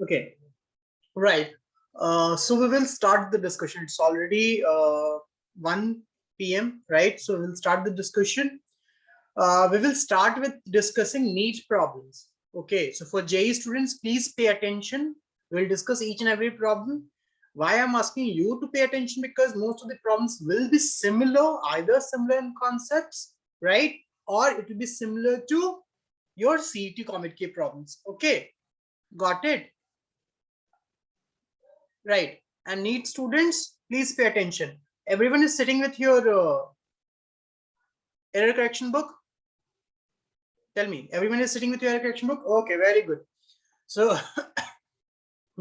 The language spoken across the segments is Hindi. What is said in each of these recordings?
Okay, right. So we will start the discussion. It's already 1 p.m. right? So we'll start the discussion. We will start with discussing NEET problems. Okay, so for JEE students, please pay attention. We'll discuss each and every problem. Why I'm asking you to pay attention? Because most of the problems will be similar, either similar in concepts, right? Or it will be similar to your CET Comet K problems. Okay, got it? Right. And NEET students, please pay attention. Everyone is sitting with your error correction book. Tell me, everyone is sitting with your error correction book? Okay, very good. So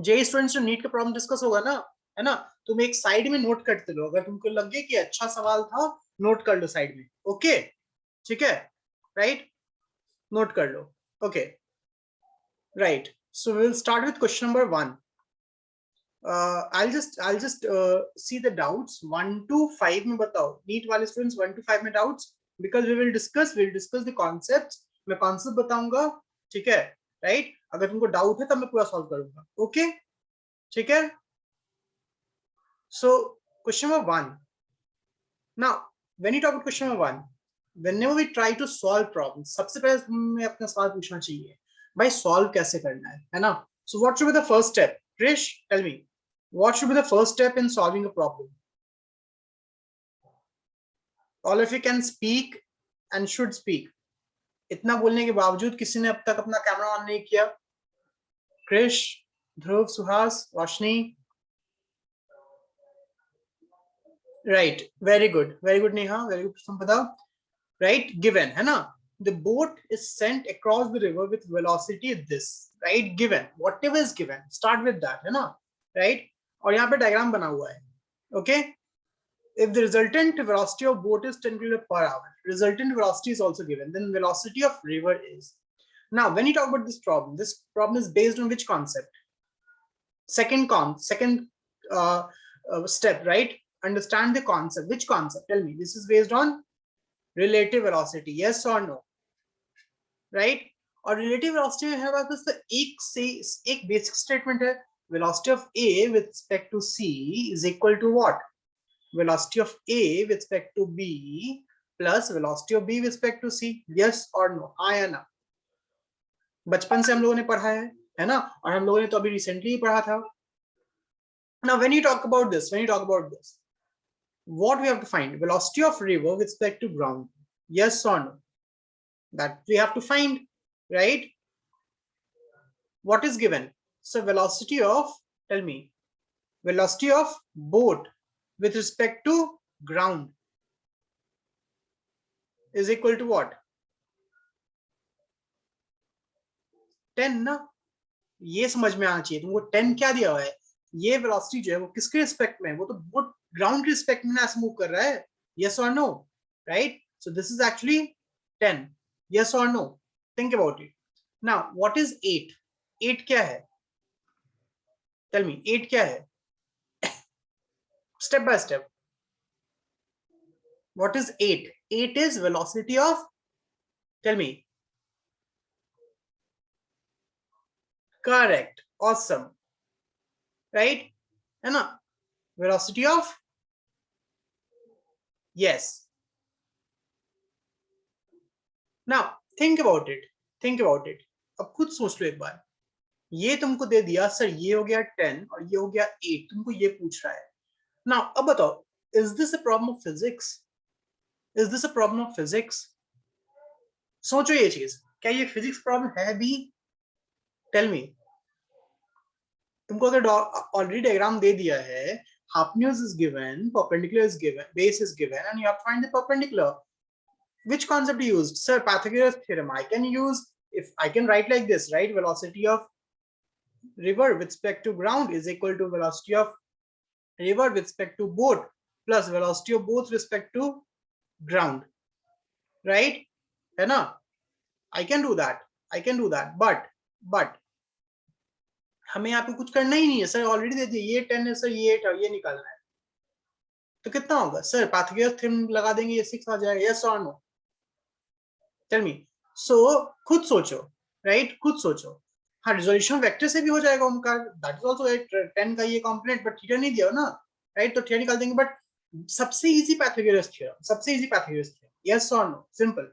JEE students जो नीट का प्रॉब्लम डिस्कस होगा ना, है ना, तुम एक साइड में नोट करते लो. अगर तुमको लगे कि अच्छा सवाल था, नोट कर लो साइड में. ओके, ठीक है, राइट, नोट कर लो. Okay, right. So we'll start with question number 1. I'll just see the doubts 1 to 5 में बताओ. नीट वाले स्टूडेंट्स 1 to 5 में doubts, because we'll discuss the concepts. मैं concept बताऊंगा, ठीक है, राइट. अगर तुमको डाउट है तब मैं पूरा सॉल्व करूंगा. ओके, ठीक है. So question number 1. Now when you talk about question number 1, whenever we try to solve problems, सबसे पहले हमें अपना सवाल पूछना चाहिए, भाई सॉल्व कैसे करना है ना. So what should be the first step? Krish, tell me, what should be the first step in solving a problem? All of you can speak and should speak. इतना बोलने के बावजूद किसी ने अब तक अपना कैमरा ऑन नहीं किया. कृष, ध्रुव, सुहास, रोशनी. Right, very good Neha, very good Sampada. Right, given है ना, the boat is sent across the river with velocity this, right, given, whatever is given, start with that, है ना, right. और यहाँ पे डायग्राम बना हुआ है. Okay, if the resultant velocity of boat is 10 km per hour, resultant velocity is also given, then velocity of river is. Now when you talk about this problem is based on which concept? Second step, right? Understand the concept. Which concept? Tell me. This is based on relative velocity. Yes or no? Right? और relative velocity में हमारे पास एक basic statement है. Velocity of A with respect to C is equal to what? Velocity of A with respect to B plus velocity of B with respect to C. Yes or no? हाँ या ना? बचपन से हम लोगों ने पढ़ा है ना, और हम लोगों ने तो अभी रिसेंटली पढ़ा था. Now when you talk about this, what we have to find? Velocity of river with respect to ground. Yes or no? That we have to find, right? What is given? So velocity of, tell me, velocity of boat with respect to ground is equal to what? 10 ना. ये समझ में आना चाहिए तुमको. 10 क्या दिया हुआ है? ये वेलोसिटी जो है वो किसके रिस्पेक्ट में है? वो तो बोट ग्राउंड के रिस्पेक्ट में ऐसे मूव कर रहा है. यस और no, right. So this is actually 10. Yes और no? Think about it. Now what is 8? 8 क्या है? टेल मी, 8 क्या है? Step by step. What is 8? 8 is velocity of, tell me. Correct, awesome, right, है ना. Velocity of, yes. Now think about it. अब खुद सोच लो एक बार. ये तुमको दे दिया सर, ये हो गया 10 और ये हो गया 8, तुमको ये पूछ रहा है. Now अब बताओ, is this a problem of physics? सोचो ये चीज, क्या ये फिजिक्स प्रॉब्लम है भी? Tell me. तुमको अगर ऑलरेडी डायग्राम दे दिया है, hypotenuse is given, perpendicular is given, base is given, and you have to find the perpendicular. Which concept you used? Sir, Pythagoras theorem. I can use, if I can write like this, right? Velocity of river with respect to ground is equal to velocity of river with respect to boat plus velocity of boat with respect to ground, right? है ना? I can do that, but हमें यहाँ पे कुछ करना ही नहीं है. सर ऑलरेडी दे दिए, ये 10 है सर, ये 8 है, ये निकालना है. तो कितना होगा? सर पाइथागोरस थ्योरम लगा देंगे, ये 6 आ जाएगा. यस और नो? टेल मी. सो खुद सोचो, राइट, खुद सोचो. हाँ रिजोल्यूशन वेक्टर से भी हो जाएगा ओमकार, दैट इज आल्सो 10 का ये कंपोनेंट, बट थीटा नहीं दिया ना, राइट? तो थीटा निकाल देंगे, बट सबसे इजी पाइथागोरस थ्योरम, सबसे इजी पाइथागोरस थ्योरम, यस और नो, सिंपल।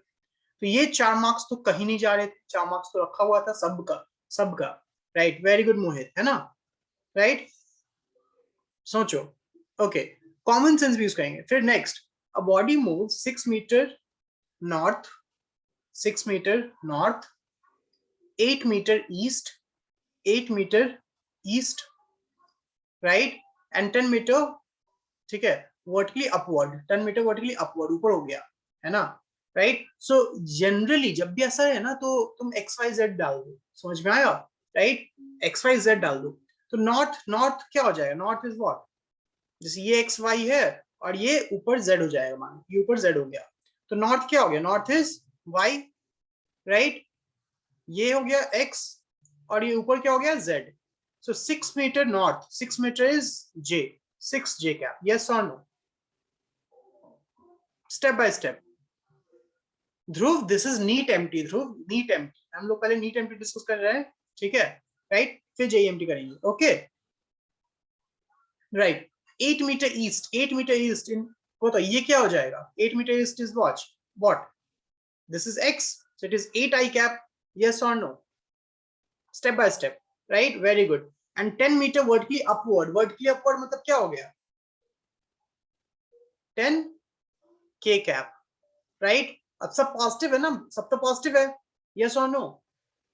तो ये 4 मार्क्स तो कहीं नहीं जा रहे थे, 4 मार्क्स तो रखा हुआ था सबका, सबका, राइट? वेरी गुड मोहित, है ना? राइट, सोचो, ओके, कॉमन सेंस भी यूज करेंगे। फिर next, a body move 6 metre north, 6 metre north, 8 metre east, 8 metre east, right, and 10 metre, ठीक है, vertically upward, 10 metre vertically upward, ऊपर हो गया, है ना? राइट, सो जनरली जब भी ऐसा है ना, तो तुम एक्स वाई जेड डाल दो, समझ में आया? राइट, एक्स वाई जेड डाल दो। तो नॉर्थ, नॉर्थ क्या हो जाएगा? नॉर्थ इज व्हाट, जैसे ये एक्स वाई है और ये ऊपर जेड हो जाएगा, मान ये ऊपर जेड हो गया, तो नॉर्थ क्या हो गया? North is y, right? ये हो गया एक्स और ये ऊपर क्या हो गया? Z. So 6 metre north, 6 metre is J, 6 J cap, yes और no? Step by step. Dhruv, this is neat empty, Dhruv neat empty, हम लोग पहले नीट एम्प्टी डिस्कस कर रहे हैं, ठीक है? राइट, फिर जेएमटी करेंगे, okay? Right, 8 metre east, 8 metre east in, तो ये क्या हो जाएगा? 8 metre east is what, this is X, so it is 8 I cap, yes और no? Step by step, right, very good. And 10 metre vertically upward, vertically upward मतलब क्या हो गया? 10 के कैप, राइट? अब सब पॉजिटिव है ना, सब तो पॉजिटिव है, यस और नो?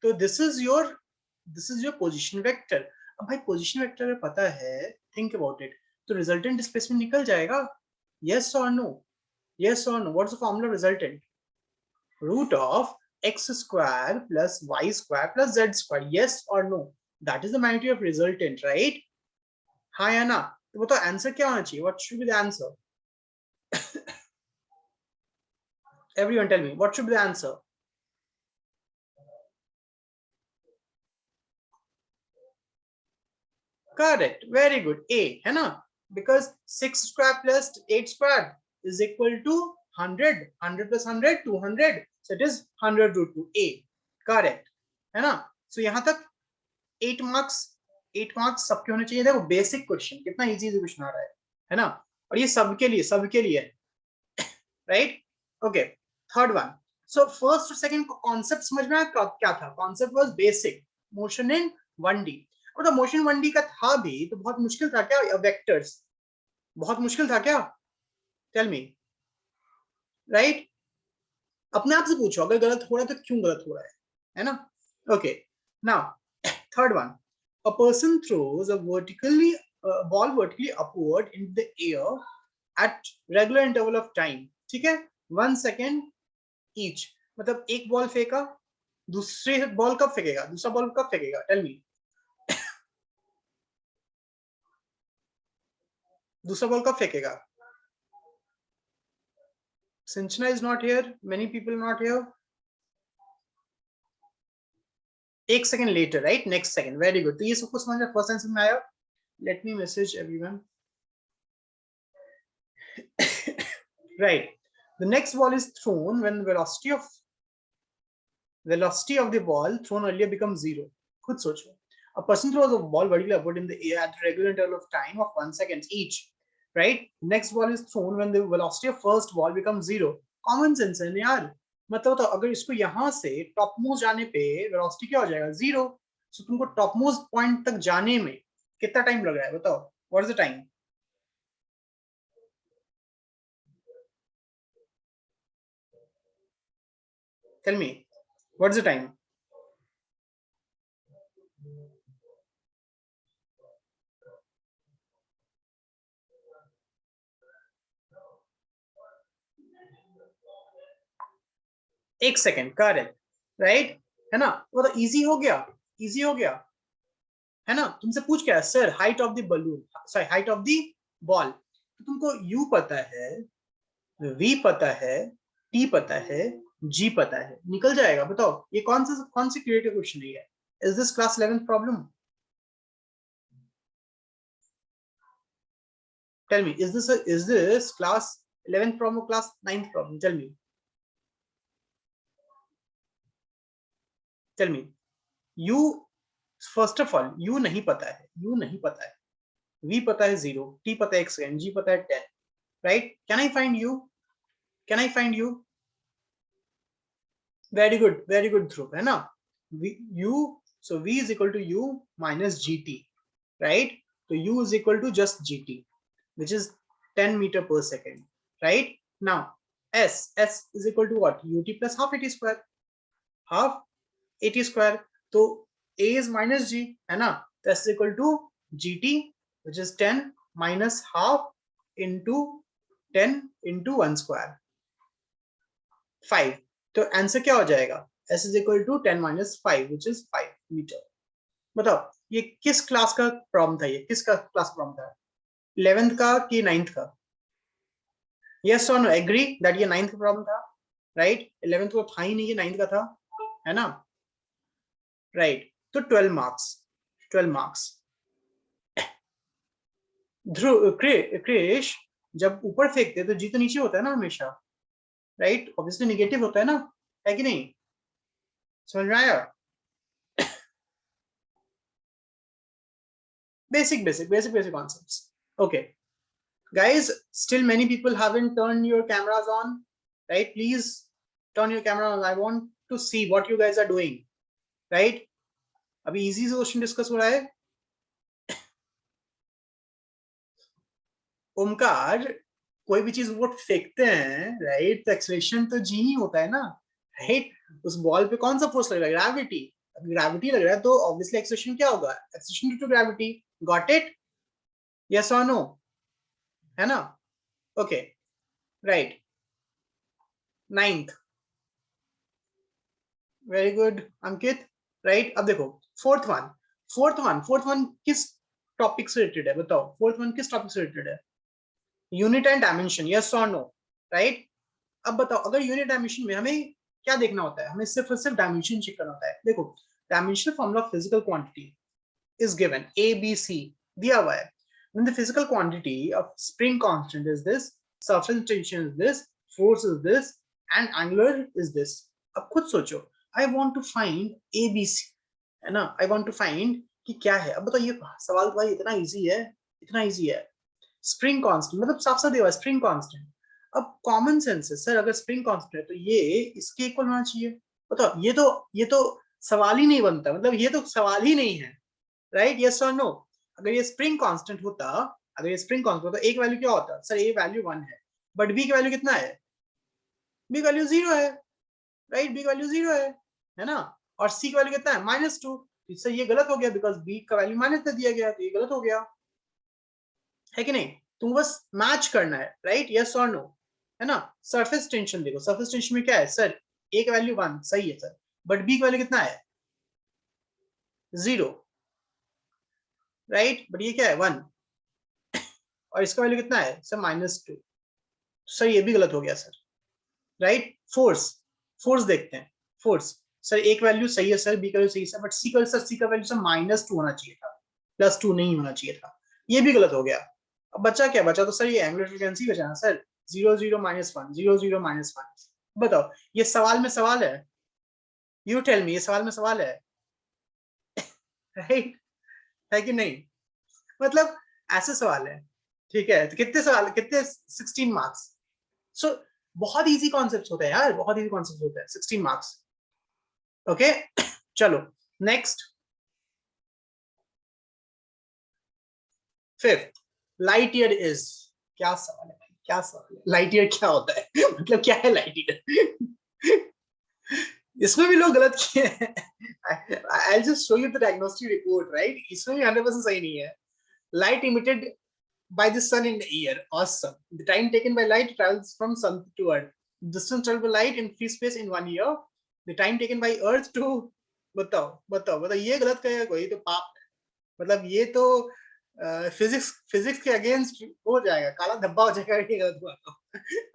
तो this is your position vector. अब भाई पोजीशन वेक्टर अगर पता है, थिंक अबाउट इट, तो रिजल्टेंट डिस्प्लेसमेंट निकल जाएगा, यस और नो? यस और no? What's the formula resultant? Root of x square plus y square plus z square, yes or no? That is the magnitude of resultant, right? हाँ या ना? तो बताओ आंसर क्या होना चाहिए? What should be the answer? Everyone tell me, what should be the answer? Correct, very good, A, है ना? Because 6 square plus 8 square is equal to 100, 100 plus 100, 200, so it is 100 root 2, A, correct, है ना? So यहाँ तक 8 मार्क्स, 8 मार्क्स सबके होने चाहिए। देखो बेसिक क्वेश्चन, कितना इजी क्वेश्चन आ रहा है ना? और ये सबके लिए, सबके लिए, right? Okay, third one. So first और सेकंड कॉन्सेप्ट समझ में आया? क्या था concept? Was basic motion in 1D। मतलब मोशन 1D का था भी तो बहुत मुश्किल था क्या? वेक्टर्स बहुत मुश्किल था क्या? Tell me, right? अपने आप से पूछो, अगर गलत हो रहा है तो क्यों गलत हो रहा है ना? Okay, now third one, a person throws a ball vertically upward in the air at regular interval of time, ठीक है, 1 second each। मतलब एक बॉल फेंका, दूसरे बॉल कब फेंकेगा? दूसरा बॉल कब फेंकेगा? टेल मी, दूसरा बॉल कब फेंकेगा? Sinchana is not here, many people not here। 1 second later, right? Next second, very good। तो ये सबको समझ में, फर्स्ट आंसर में आया। Let me message everyone। Right, the next ball is thrown when velocity of the ball thrown earlier becomes 0। खुद सोचो, a person throws a ball vertically upward in the air at a regular interval of time of 1 second each, right? Next ball is thrown when the velocity of first ball becomes 0। Common sense है यार, मतलब तो अगर इसको यहां से टॉप मोस्ट जाने पे वेलोसिटी क्या हो जाएगा? 0। सो तुमको टॉप मोस्ट पॉइंट तक जाने में कितना टाइम लग रहा है बताओ? What is the time? Tell me, what is the time? एक सेकेंड, करेक्ट, राइट, है ना? वो तो इजी हो गया, इजी हो गया, है ना? तुमसे पूछ क्या, sir height of the balloon, sorry height of the ball, तो तुमको यू पता है, वी पता है, टी पता है, जी पता है, निकल जाएगा। बताओ ये कौन सी क्रिएटिव क्वेश्चन है? Is this class 11th problem? Tell me, is this class 11th problem, class 9th problem? Tell me, you first of all u नहीं पता है, u नहीं पता है, v पता है 0, t पता है 1 सेकंड, g पता है 10, right? Can I find u? Can I find u? Very good Dhruv, है ना? u, so v is equal to u minus gt, right? So u is equal to just gt, which is 10 meter per second, right? Now s is equal to what? ut plus half at square, half at square. So a is minus g, है ना? तो s is equal to gt, which is 10 minus half into 10 into 1 square, 5. तो आंसर क्या हो जाएगा? s is equal to 10 minus 5, which is 5 meter. बताओ ये किस क्लास का प्रॉब्लम था? ये किसका क्लास प्रॉब्लम था? 11th का कि 9th का? यस और नो, एग्री दैट ये 9th का प्रॉब्लम था, राइट? 11th को था ही नहीं, ये 9th का था, है ना? राइट, तो 12 मार्क्स, 12 मार्क्स. ध्रुव, क्रिश, जब ऊपर फेंकते तो जी तो नीचे होता है ना हमेशा, राइट? ऑब्वियसली नेगेटिव होता है ना, है कि नहीं? समझ में आया? Basic concepts. Okay, guys, still many people haven't turned your cameras on, right? Please turn your camera on. I want to see what you guys are doing, right? अभी easy से क्वेश्चन डिस्कस हो रहा है. ओमकार, कोई भी चीज वो फेंकते हैं, राइट? तो एक्सेलरेशन तो जी ही होता है ना, राइट? उस बॉल पे कौन सा फोर्स लग रहा है? ग्रेविटी. ग्रेविटी लग रहा है तो ऑब्वियसली एक्सेलरेशन क्या होगा? Acceleration due to gravity. Got it? Yes और नो? है ना? Okay, right. 9th, very good Ankit, right? अब देखो फोर्थ वन किस टॉपिक से रिलेटेड है? बताओ, फोर्थ वन किस टॉपिक से रिलेटेड है? यूनिट एंड डायमेंशन, यस और नो, राइट? अब बताओ, अगर यूनिट डायमेंशन में हमें क्या देखना होता है? हमें सिर्फ और सिर्फ डायमेंशन चेक करना होता है. देखो, dimensional formula of physical quantity is given a b c, दिया हुआ है. When the physical quantity of spring constant is this, surface tension is this, force is this, and angular is this. अब खुद सोचो, I want to find a b c, है ना? I want to find कि क्या है. अब बताओ, ये सवाल तो भाई इतना इजी है, इतना इजी है. स्प्रिंग कांस्टेंट मतलब साफ साफ दिया हुआ है, स्प्रिंग कांस्टेंट. अब कॉमन सेंस है सर, अगर स्प्रिंग कांस्टेंट है तो ये इसके इक्वल होना चाहिए. बताओ, ये तो सवाल ही नहीं बनता, मतलब ये तो सवाल ही नहीं है, राइट? यस और नो? अगर ये स्प्रिंग कांस्टेंट होता, अगर ये स्प्रिंग कांस्टेंट होता, एक वैल्यू क्या होता? सर ए वैल्यू 1 है, बट बी की वैल्यू कितना है? बी की वैल्यू 0 है, राइट? बी की वैल्यू 0 है ना? और सी की वैल्यू कितना है? -2. सर ये गलत हो गया, बिकॉज बी का वैल्यू माइनस दे दिया गया, तो ये गलत हो गया, है कि नहीं? तुम बस मैच करना है, राइट? यस और नो, है ना? सरफेस टेंशन देखो, सरफेस टेंशन में क्या है? सर ए का वैल्यू 1 सही है सर, बट बी का वैल्यू कितना है? 0, राइट? बट ये क्या है? 1. और इसका वैल्यू कितना है सर? -2. सर ये भी गलत हो गया सर, राइट? फोर्स देखते हैं. फोर्स, सर एक वैल्यू सही है सर, बी का वैल्यू सही है, बट सी का वैल्यू सर -2 होना चाहिए था, +2 नहीं होना चाहिए था, ये भी गलत हो गया. अब बचा क्या? बचा तो सर ये एंगुलर फ्रीक्वेंसी बचा ना सर, 0 0 -1, 0 0 -1. बताओ, ये सवाल में सवाल है? यू टेल मी, ये सवाल में सवाल है, राइट? है कि नहीं? मतलब ऐसे सवाल है, ठीक है? तो कितने सवाल, कितने? 16 मार्क्स. सो बहुत इजी कॉन्सेप्ट्स होते हैं यार, बहुत इजी कॉन्सेप्ट्स होते हैं. 16 मार्क्स. ओके, चलो next. 5th, light year is. क्या सवाल है भाई, क्या सवाल है? लाइट ईयर क्या होता है? मतलब क्या है लाइट ईयर? इसमें भी लोग गलत किए हैं. I'll just show you the diagnostic report, right? इसमें भी 100% सही नहीं है. Light emitted by the sun in the year. Awesome. The time taken by light travels from sun to earth. Distance traveled by light in free space in 1 year. The time taken by earth to, बताओ ये गलत कहेगा कोई तो पाप है. मतलब ये तो फिजिक्स के अगेंस्ट हो जाएगा, काला धब्बा हो जाएगा ये गलत हुआ तो,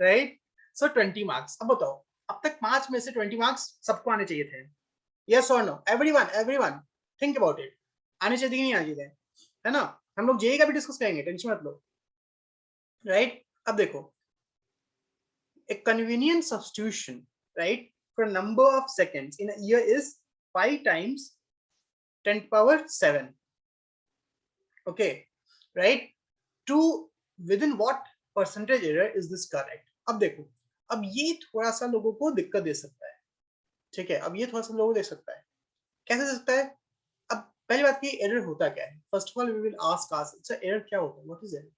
राइट? सो 20 मार्क्स. अब बताओ, अब तक 5 में से 20 मार्क्स सबको आने चाहिए थे. यस और no? Everyone think about it. आने चाहिए कि नहीं आने चाहिए, है ना? हम लोग जेई का भी डिस्कस करेंगे, टेंशन मत लो, राइट? अब देखो, a convenient substitution, right, for number of seconds in a year is 5 times 10 to power 7. Okay, right? To within what percentage error is this correct? अब देखो, अब ये थोड़ा सा लोगों को दिक्कत दे सकता है, ठीक है? अब ये थोड़ा सा लोगों को दे सकता है, कैसे दे सकता है? अब पहली बात की एरर होता क्या है? First of all we will ask अच्छा एरर क्या होता है? What is error?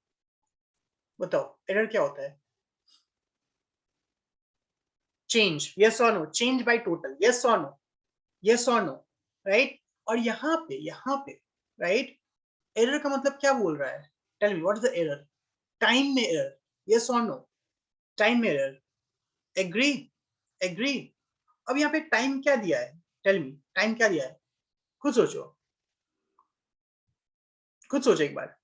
बताओ एरर क्या होता है? चेंज, यस और no, change by total, yes और नो, यस और नो, राइट? और यहाँ पे राइट, एरर का मतलब क्या बोल रहा है? Tell me what is the error? Time में एरर, यस और नो, टाइम में एरर, एग्री, एग्री। अब यहाँ पे टाइम क्या दिया है? टेल मी टाइम क्या दिया है? खुद सोचो, खुद सोचो एक बार।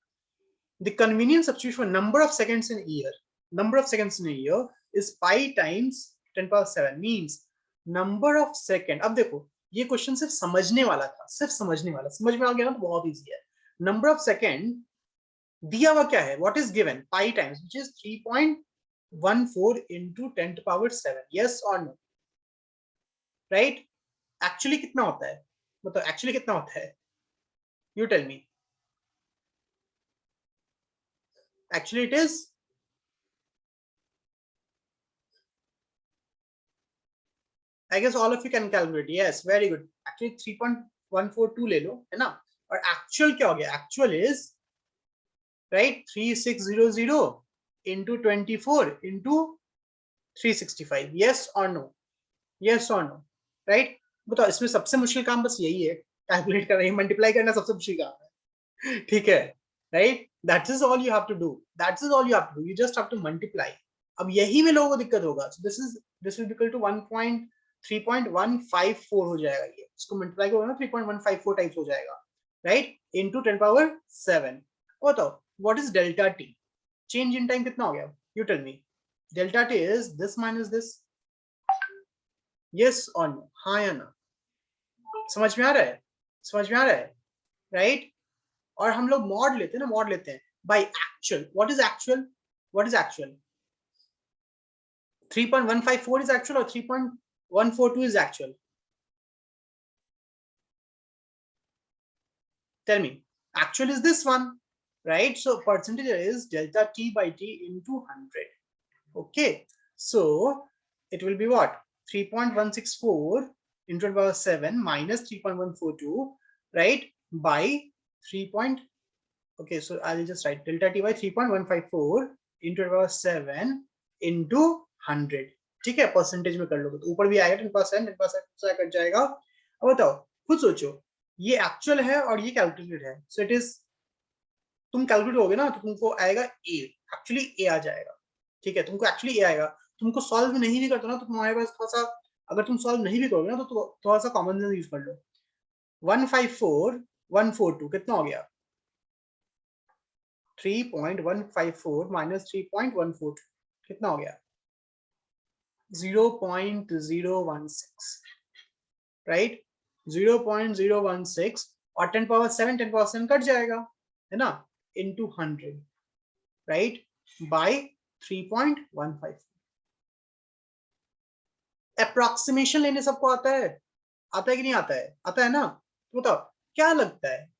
The convenience substitution for number of seconds in a year, number of seconds in a year is pi times 10 power 7 means number of second। अब देखो ये क्वेश्चन सिर्फ समझने वाला था, सिर्फ समझने वाला, समझ में आ गया ना तो बहुत इजी है। नंबर ऑफ सेकंड दिया हुआ क्या है? What is given? Pi times which is 3.14 into 10 to power 7, yes or no, right? Actually कितना होता है? मतलब एक्चुअली कितना होता है? You tell me. Actually it is, I guess all of you can calculate. Yes, very good. Actually 3.142 ले लो, है ना? और actual क्या हो गया? Actual is right 3600 into 24 into 365. Yes or no? Yes or no? Right? बताओ इसमें सबसे मुश्किल काम बस यही है, कैलकुलेट करना, मल्टीप्लाई करना सबसे मुश्किल काम है, ठीक है? Right, that is all you have to do, that is all you have to do, you just have to multiply. अब यही में लोगों को दिक्कत होगा, so this is equal to 3.154 हो जाएगा, ये इसको मल्टीप्लाई करोगे ना 3.154 टाइप्स हो जाएगा, राइट? Into 10 power 7। बताओ what is delta T? Change in time कितना हो गया? You tell me. Delta T is this minus this, yes और नो, हाँ या ना? समझ में आ रहा है? समझ में आ रहा है, राइट? और हम लोग मॉड लेते हैं ना, मॉड लेते हैं by actual. What is actual? What is actual? 3.154 is actual or 3.142 is actual? Tell me. Actual is this one, right? So percentage is delta t by t into 100. Okay, so it will be what? 3.164 into 10 power 7 minus 3.142, right? By 3. Okay, so I'll just write delta t by 3.154 into 10 power 7 into 100. ठीक है, परसेंटेज में कर लोगे तो ऊपर भी आएगा 10%, 10% कट जाएगा। अब बताओ, खुद सोचो, ये एक्चुअल है और ये कैलकुलेटेड है, सो इट इज, तुम कैलकुलेट होगे ना तो तुमको आएगा ए, एक्चुअली ए आ जाएगा, ठीक है? तुमको एक्चुअली ए आएगा। तुमको सॉल्व नहीं भी करते ना तो तुम्हारे पास थोड़ा सा, अगर तुम सॉल्व नहीं भी करोगे ना तो थोड़ा सा कॉमन सेंस यूज कर लो। 154,142 कितना हो गया? 3.154 माइनस 3.142 कितना हो गया? 0.016, राइट? 0.016 और 10 पावर 7, 10 पावर 7 कट जाएगा, है ना? Into 100, right? बाय 3.154। अप्रोक्सीमेशन लेने सबको आता है? आता है कि नहीं आता है? आता है ना? तो बताओ क्या लगता है?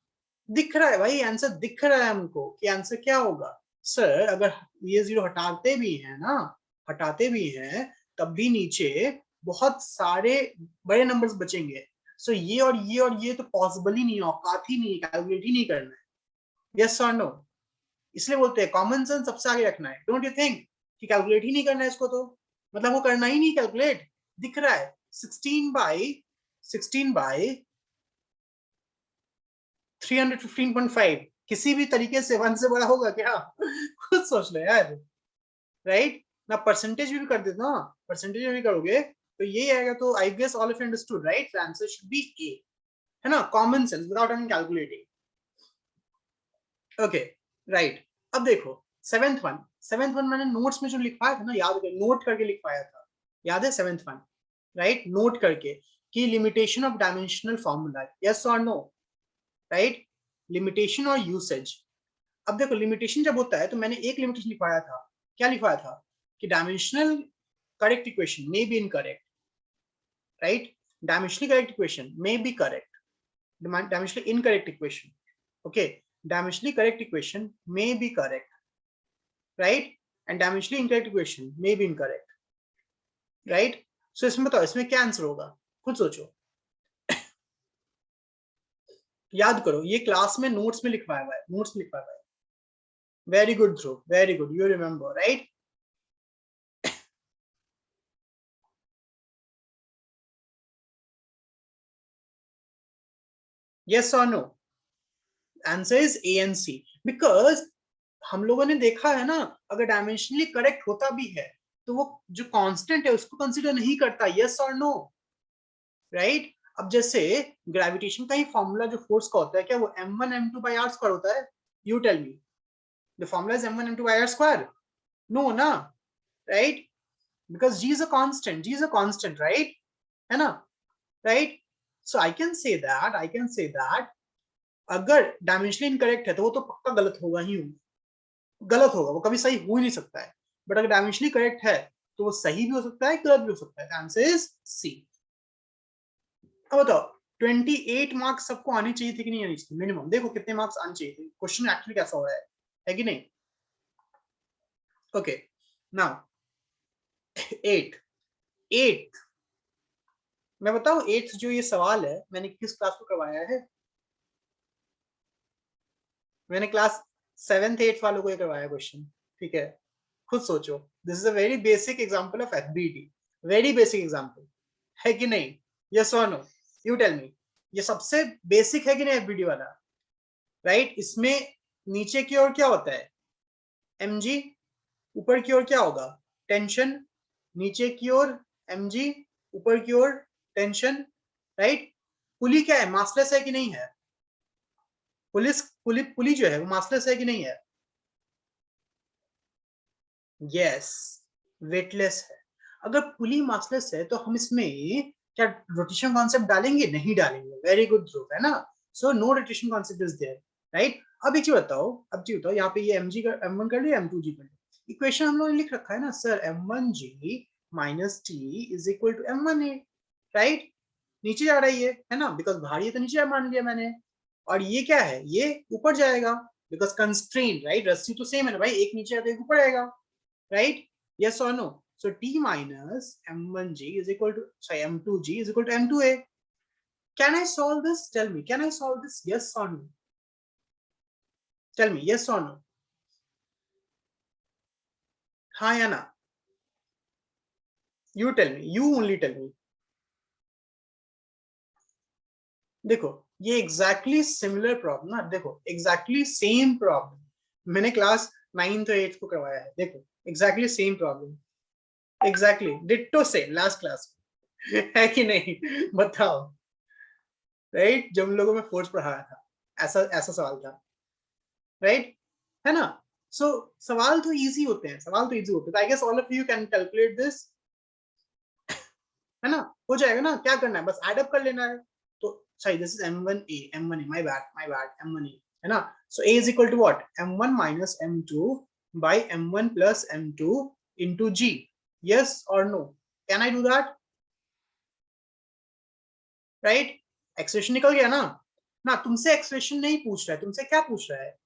दिख रहा है भाई, आंसर दिख रहा है हमको कि आंसर क्या होगा। सर अगर ये जीरो हटाते भी हैं ना, हटाते भी हैं तब भी नीचे बहुत सारे बड़े नंबर्स बचेंगे। सो ये और ये और ये तो पॉसिबल ही नहीं है, औकात ही नहीं है, कैलकुलेट ही नहीं करना है। यस और नो? इसलिए बोलते हैं कॉमन सेंस सबसे आगे रखना है। डोंट यू थिंक कि कैलकुलेट ही नहीं करना है इसको, तो मतलब वो करना ही नहीं कैलकुलेट। दिख रहा है 16 बाई 315.5 किसी भी तरीके से 1 से बड़ा होगा क्या? खुद सोच लो यार, राइट? ना परसेंटेज भी कर देते ना, परसेंटेज भी करोगे तो ये आएगा। तो I guess all of you understood, right? Answer should be A, है ना? Common sense without any calculating. Okay, right. अब देखो सेवेंथ वन मैंने नोट्स में जो लिखवाया था ना, याद है? नोट करके लिखवाया था, याद है? Seventh one, right? नोट करके कि limitation of dimensional formula, yes और नो, राइट? लिमिटेशन और यूसेज। अब देखो लिमिटेशन जब होता है तो मैंने एक लिमिटेशन लिखवाया था, क्या लिखवाया था? कि dimensional correct equation may be incorrect, right? Dimensionally correct equation may be correct, dimensionally incorrect equation. Okay, dimensionally correct equation may be correct, right? And dimensionally incorrect equation may be incorrect, right? So इसमें बताओ इसमें क्या आंसर होगा, खुद सोचो, याद करो, ये क्लास में नोट्स में लिखवाया हुआ है, नोट्स में लिखवाया हुआ है. Very good Dhruv, very good, you remember, right? Yes or no? Answer is A and C. Because हम लोगों ने देखा है ना, अगर डायमेंशनली करेक्ट होता भी है तो वो जो कांस्टेंट है उसको कंसीडर नहीं करता. यस और नो, राइट? अब जैसे ग्रेविटेशन का ही फॉर्मूला जो फोर्स का होता है, क्या वो m1 m2 by r square होता है? You tell me, the formula is m1 m2 by r square. No ना, right? Because g is a constant, g is a constant, right? है ना, right? So I can say that अगर डायमेंशनली इनकरेक्ट है तो वो तो पक्का गलत होगा ही, गलत होगा, वो कभी सही हो ही नहीं सकता है. बट अगर डायमेंशनली करेक्ट है तो वो सही भी हो सकता है, गलत भी हो सकता है. Answer is C. अब बताओ 28 मार्क्स सबको आनी चाहिए थी कि नहीं आनी चाहिए मिनिमम? देखो कितने मार्क्स आने चाहिए थे, क्वेश्चन एक्चुअली कैसा हो रहा है कि नहीं? ओके, नाउ 8 8 मैं बताऊं 8 जो ये सवाल है मैंने किस क्लास को करवाया है? मैंने क्लास 7th 8th वालों को ये करवाया क्वेश्चन, ठीक है? खुद सोचो, this is a very basic example of FBT, very basic example, है कि नहीं? यस और नो, यू टेल मी. ये सबसे बेसिक है कि नहीं एफबीटी वाला, राइट? इसमें नीचे की ओर क्या होता है? mg. ऊपर की ओर क्या होगा? टेंशन. नीचे की ओर mg, ऊपर की ओर टेंशन, राइट? पुली क्या है, मासलेस है कि नहीं है? पुली जो है वो मासलेस है कि नहीं है? यस, वेटलेस है. अगर पुली मासलेस है तो हम इसमें क्या रोटेशन कॉन्सेप्ट डालेंगे? नहीं डालेंगे. वेरी गुड ध्रुव, है ना? So no rotation concept is there, right? अब एक चीज बताओ, यहाँ पे ये mg का m1 कर लिया, m2g कर लिया. इक्वेशन हम लोगों ने लिख रखा है ना sir, m1g minus t is equal to m1a, right? नीचे जा रही है ना, बिकॉज भारी है तो नीचे मान लिया मैंने. और ये क्या है, ये ऊपर जाएगा बिकॉज कंस्ट्रेन, राइट? रस्सी तो सेम है ना भाई, एक नीचे आता है एक ऊपर आएगा, right? Yes or no? So T minus M1G is equal to, sorry, M2G is equal to M2A. Can I solve this? Tell me, can I solve this? Yes or no? Tell me, yes or no? हाँ या ना? You tell me, you only tell me. देखो ये एग्जैक्टली सिमिलर प्रॉब्लम ना, देखो एग्जैक्टली सेम प्रॉब्लम मैंने क्लास 9th और 8th को करवाया है. देखो exactly same problem, exactly ditto same last class है कि नहीं? बताओ, राइट? जब हम लोगों में फोर्स पढ़ाया था ऐसा ऐसा सवाल था, राइट? है ना? सो सवाल तो इजी होते हैं, सवाल तो इजी होते हैं. I guess all of you can calculate this, है ना? हो जाएगा ना? क्या करना है, बस एड अप कर लेना है. तो सही, this is m1a, my bad m1a, है ना? So a is equal to what? m1 minus m2 by m1 plus m2 into g. Yes और no? Can I do that? Right? Expression निकल गया ना? ना तुमसे एक्सप्रेशन नहीं पूछ रहा है, तुमसे क्या पूछ रहा है?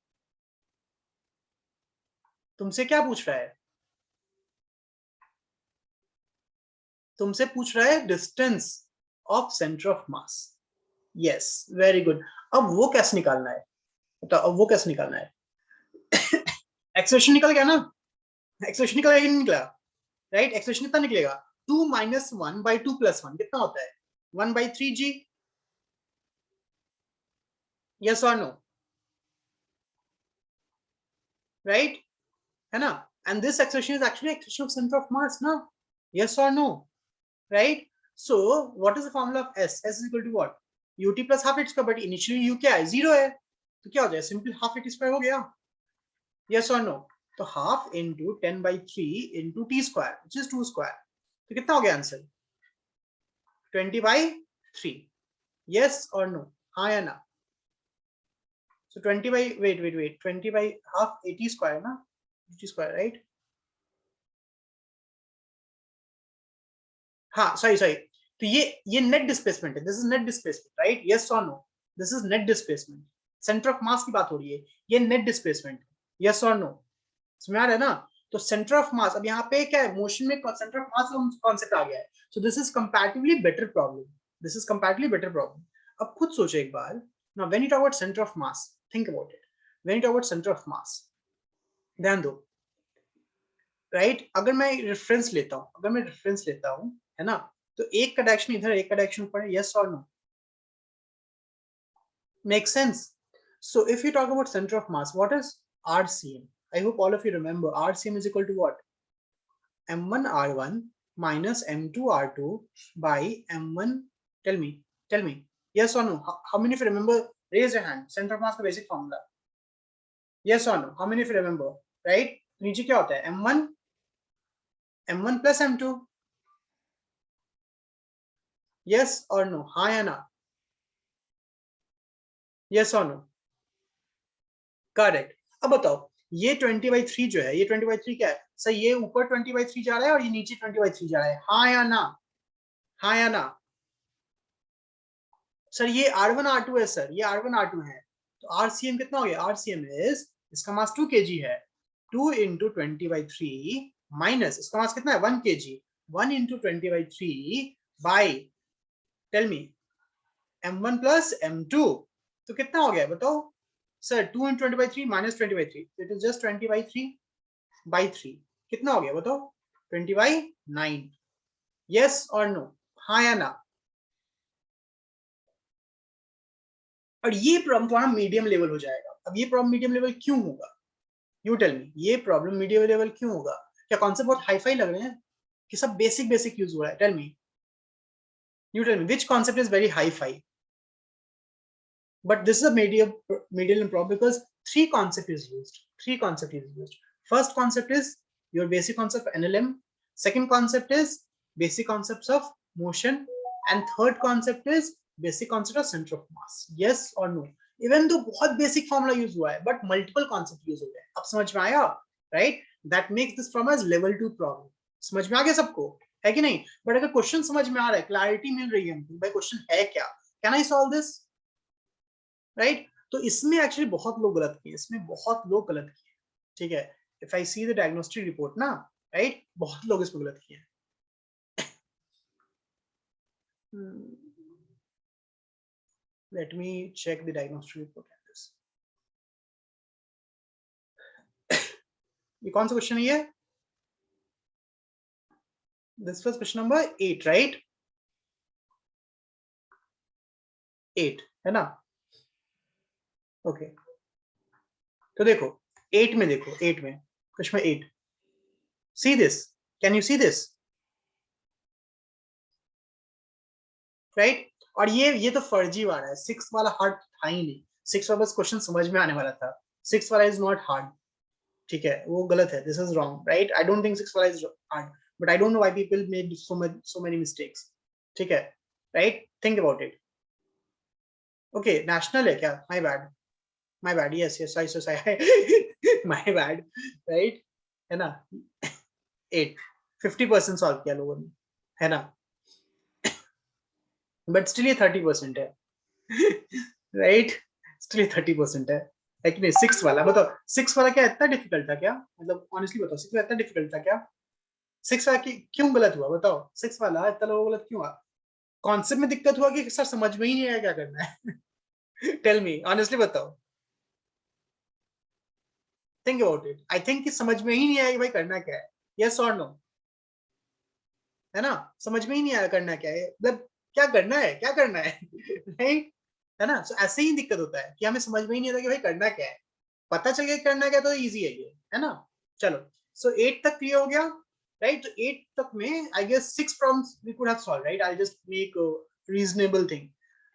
तुमसे क्या पूछ रहा है? तुमसे पूछ रहा है distance of centre of mass. Yes, very good. अब वो कैसे निकालना है बताओ, अब वो कैसे निकालना है? एक्सप्रेशन निकल गया ना? एक्सप्रेशन निकल गया कि नहीं निकला? राइट? एक्सप्रेशन कितना निकलेगा? 2 माइनस 1 बाई 2 प्लस 1 कितना होता है? 1/3g. यस और नो? राइट, है ना? And this expression is actually expression of centre of mass ना. यस और no? Right? So what is the formula of s? s is equal to what? ut plus half h का, बट इनिशियली u क्या है? 0 है, तो क्या हो जाए? सिंपल हाफ h स्क्वायर हो गया. यस और नो? तो half into 10/3 into T square which is 2 square, तो कितना हो गया आंसर? 20/3. यस और नो? हाँ या ना? So 20 by wait 20 by half 80 square ना, 80 स्क्वायर, राइट? हाँ सॉरी, तो ये नेट डिस्प्लेसमेंट है, this is net displacement, right? Yes और no? This is net displacement, centre of mass की बात हो रही है, ये नेट डिस्प्लेसमेंट, यस और नो, समझ आ रहा है ना? तो सेंटर ऑफ मास, अब यहाँ पे क्या है, मोशन में सेंटर ऑफ मास कॉन्सेप्ट आ गया है, so this is comparatively better problem, this is comparatively better problem. अब खुद सोचो एक बार, now when you talk about centre of mass, think about it, when you talk about centre of mass, ध्यान दो, राइट? अगर मैं रेफरेंस लेता हूँ, अगर मैं रेफरेंस लेता हूँ, है ना, तो एक का डायरेक्शन इधर, एक का डायरेक्शन ऊपर है, यस और no? Make sense? So if you talk about center of mass, what is RCM? I hope all of you remember RCM is equal to what? M1 R1 minus M2 R2 by M1. Tell me, yes or no? How many of you remember? Raise your hand. Center of mass का basic formula. Yes or no? How many of you remember? Right? नीचे क्या होता है? M1 plus M2. Yes or no? हाँ या ना? Yes or no? करेक्ट। अब बताओ, ये 20/3 जो है, ये 20/3 क्या है सर? ये ऊपर 20/3 जा रहा है और ये नीचे 20/3 जा रहा है, हाँ या ना? हाँ या ना? सर ये R1 R2 है सर, ये R1 R2 है, तो RCM कितना हो गया? RCM इज, इसका मास 2 kg है, 2 into 20/3 माइनस इसका मास कितना है? 1 kg, 1 into 20/3 by, tell me, M1 plus M2, तो कितना हो गया बताओ sir? 2 into 20/3 minus 20/3, it is just 20/3 कितना हो गया बताओ? 20/9, यस और नो? हाँ या ना? और ये प्रॉब्लम तुम्हारा मीडियम लेवल हो जाएगा। अब ये प्रॉब्लम मीडियम लेवल क्यों होगा? यू टेल मी, ये प्रॉब्लम मीडियम लेवल क्यों होगा? क्या कॉन्सेप्ट बहुत हाई फाई लग रहे हैं कि सब बेसिक बेसिक यूज हो रहा है? Tell me, you tell me, which concept is very hi fi? But this is a medium problem because three concept is used. First concept is your basic concept of NLM. Second concept is basic concepts of motion, and third concept is basic concept of center of mass. Yes or no? Even though बहुत basic formula use हुआ है, but multiple concept use हो गए। अब समझ में आया, right? That makes this from as level 2 problem. समझ में आ गया सबको, है कि नहीं? बट अगर क्वेश्चन समझ में आ रहा है, क्लैरिटी मिल रही है हमको, भाई क्वेश्चन है क्या, can I solve this, right? तो इसमें एक्चुअली बहुत लोग गलत किए, इसमें बहुत लोग गलत किए, ठीक है? If I see the diagnostic report ना, राइट, बहुत लोग इसमें गलत किए। Let me check the diagnostic report at this. ये कौन सा क्वेश्चन है? ये this was question number 8, right? 8 है ना? ओके तो देखो 8 में, देखो 8 में, question 8, see this, can you see this, right? और ये तो फर्जी वाला है, 6 वाला हार्ड था ही नहीं, 6 वाला बस क्वेश्चन समझ में आने वाला था, 6 वाला इज नॉट हार्ड, ठीक है? वो गलत है, this is wrong, right? I don't think 6 वाला is hard, but I don't know why people made so many mistakes, ठीक है? Right, think about it. Okay, national है क्या? My bad, yes yes, I my bad, right, है ना? 8 50% सॉल्व किया लोगों ने, है ना? बट स्टिल ये 30% है, राइट? स्टिल 30% है कि नहीं? 6 वाला बताओ, 6 वाला क्या इतना डिफिकल्ट था क्या? मतलब ऑनेस्टली बताओ, 6 वाला इतना डिफिकल्ट था क्या? 6 वाला क्यों गलत हुआ बताओ? 6 वाला इतना लोगों गलत क्यों हुआ? कॉन्सेप्ट में दिक्कत हुआ कि सर समझ में ही नहीं आया क्या करना है? टेल मी ऑनेस्टली बताओ, think about it. I think कि समझ में ही नहीं आया कि भाई करना क्या है, यस और नो, है ना? समझ में ही नहीं आया करना क्या है, मतलब क्या करना है, क्या करना है, राइट? है ना? सो ऐसे ही दिक्कत होता है कि हमें समझ में ही नहीं आता कि भाई करना क्या है। पता चल गया करना क्या तो इजी है ये, है ना? चलो, सो 8 तक क्लियर हो गया, राइट? तो 8 तक में I guess 6 problems we could have solve, right? I just make reasonable thing.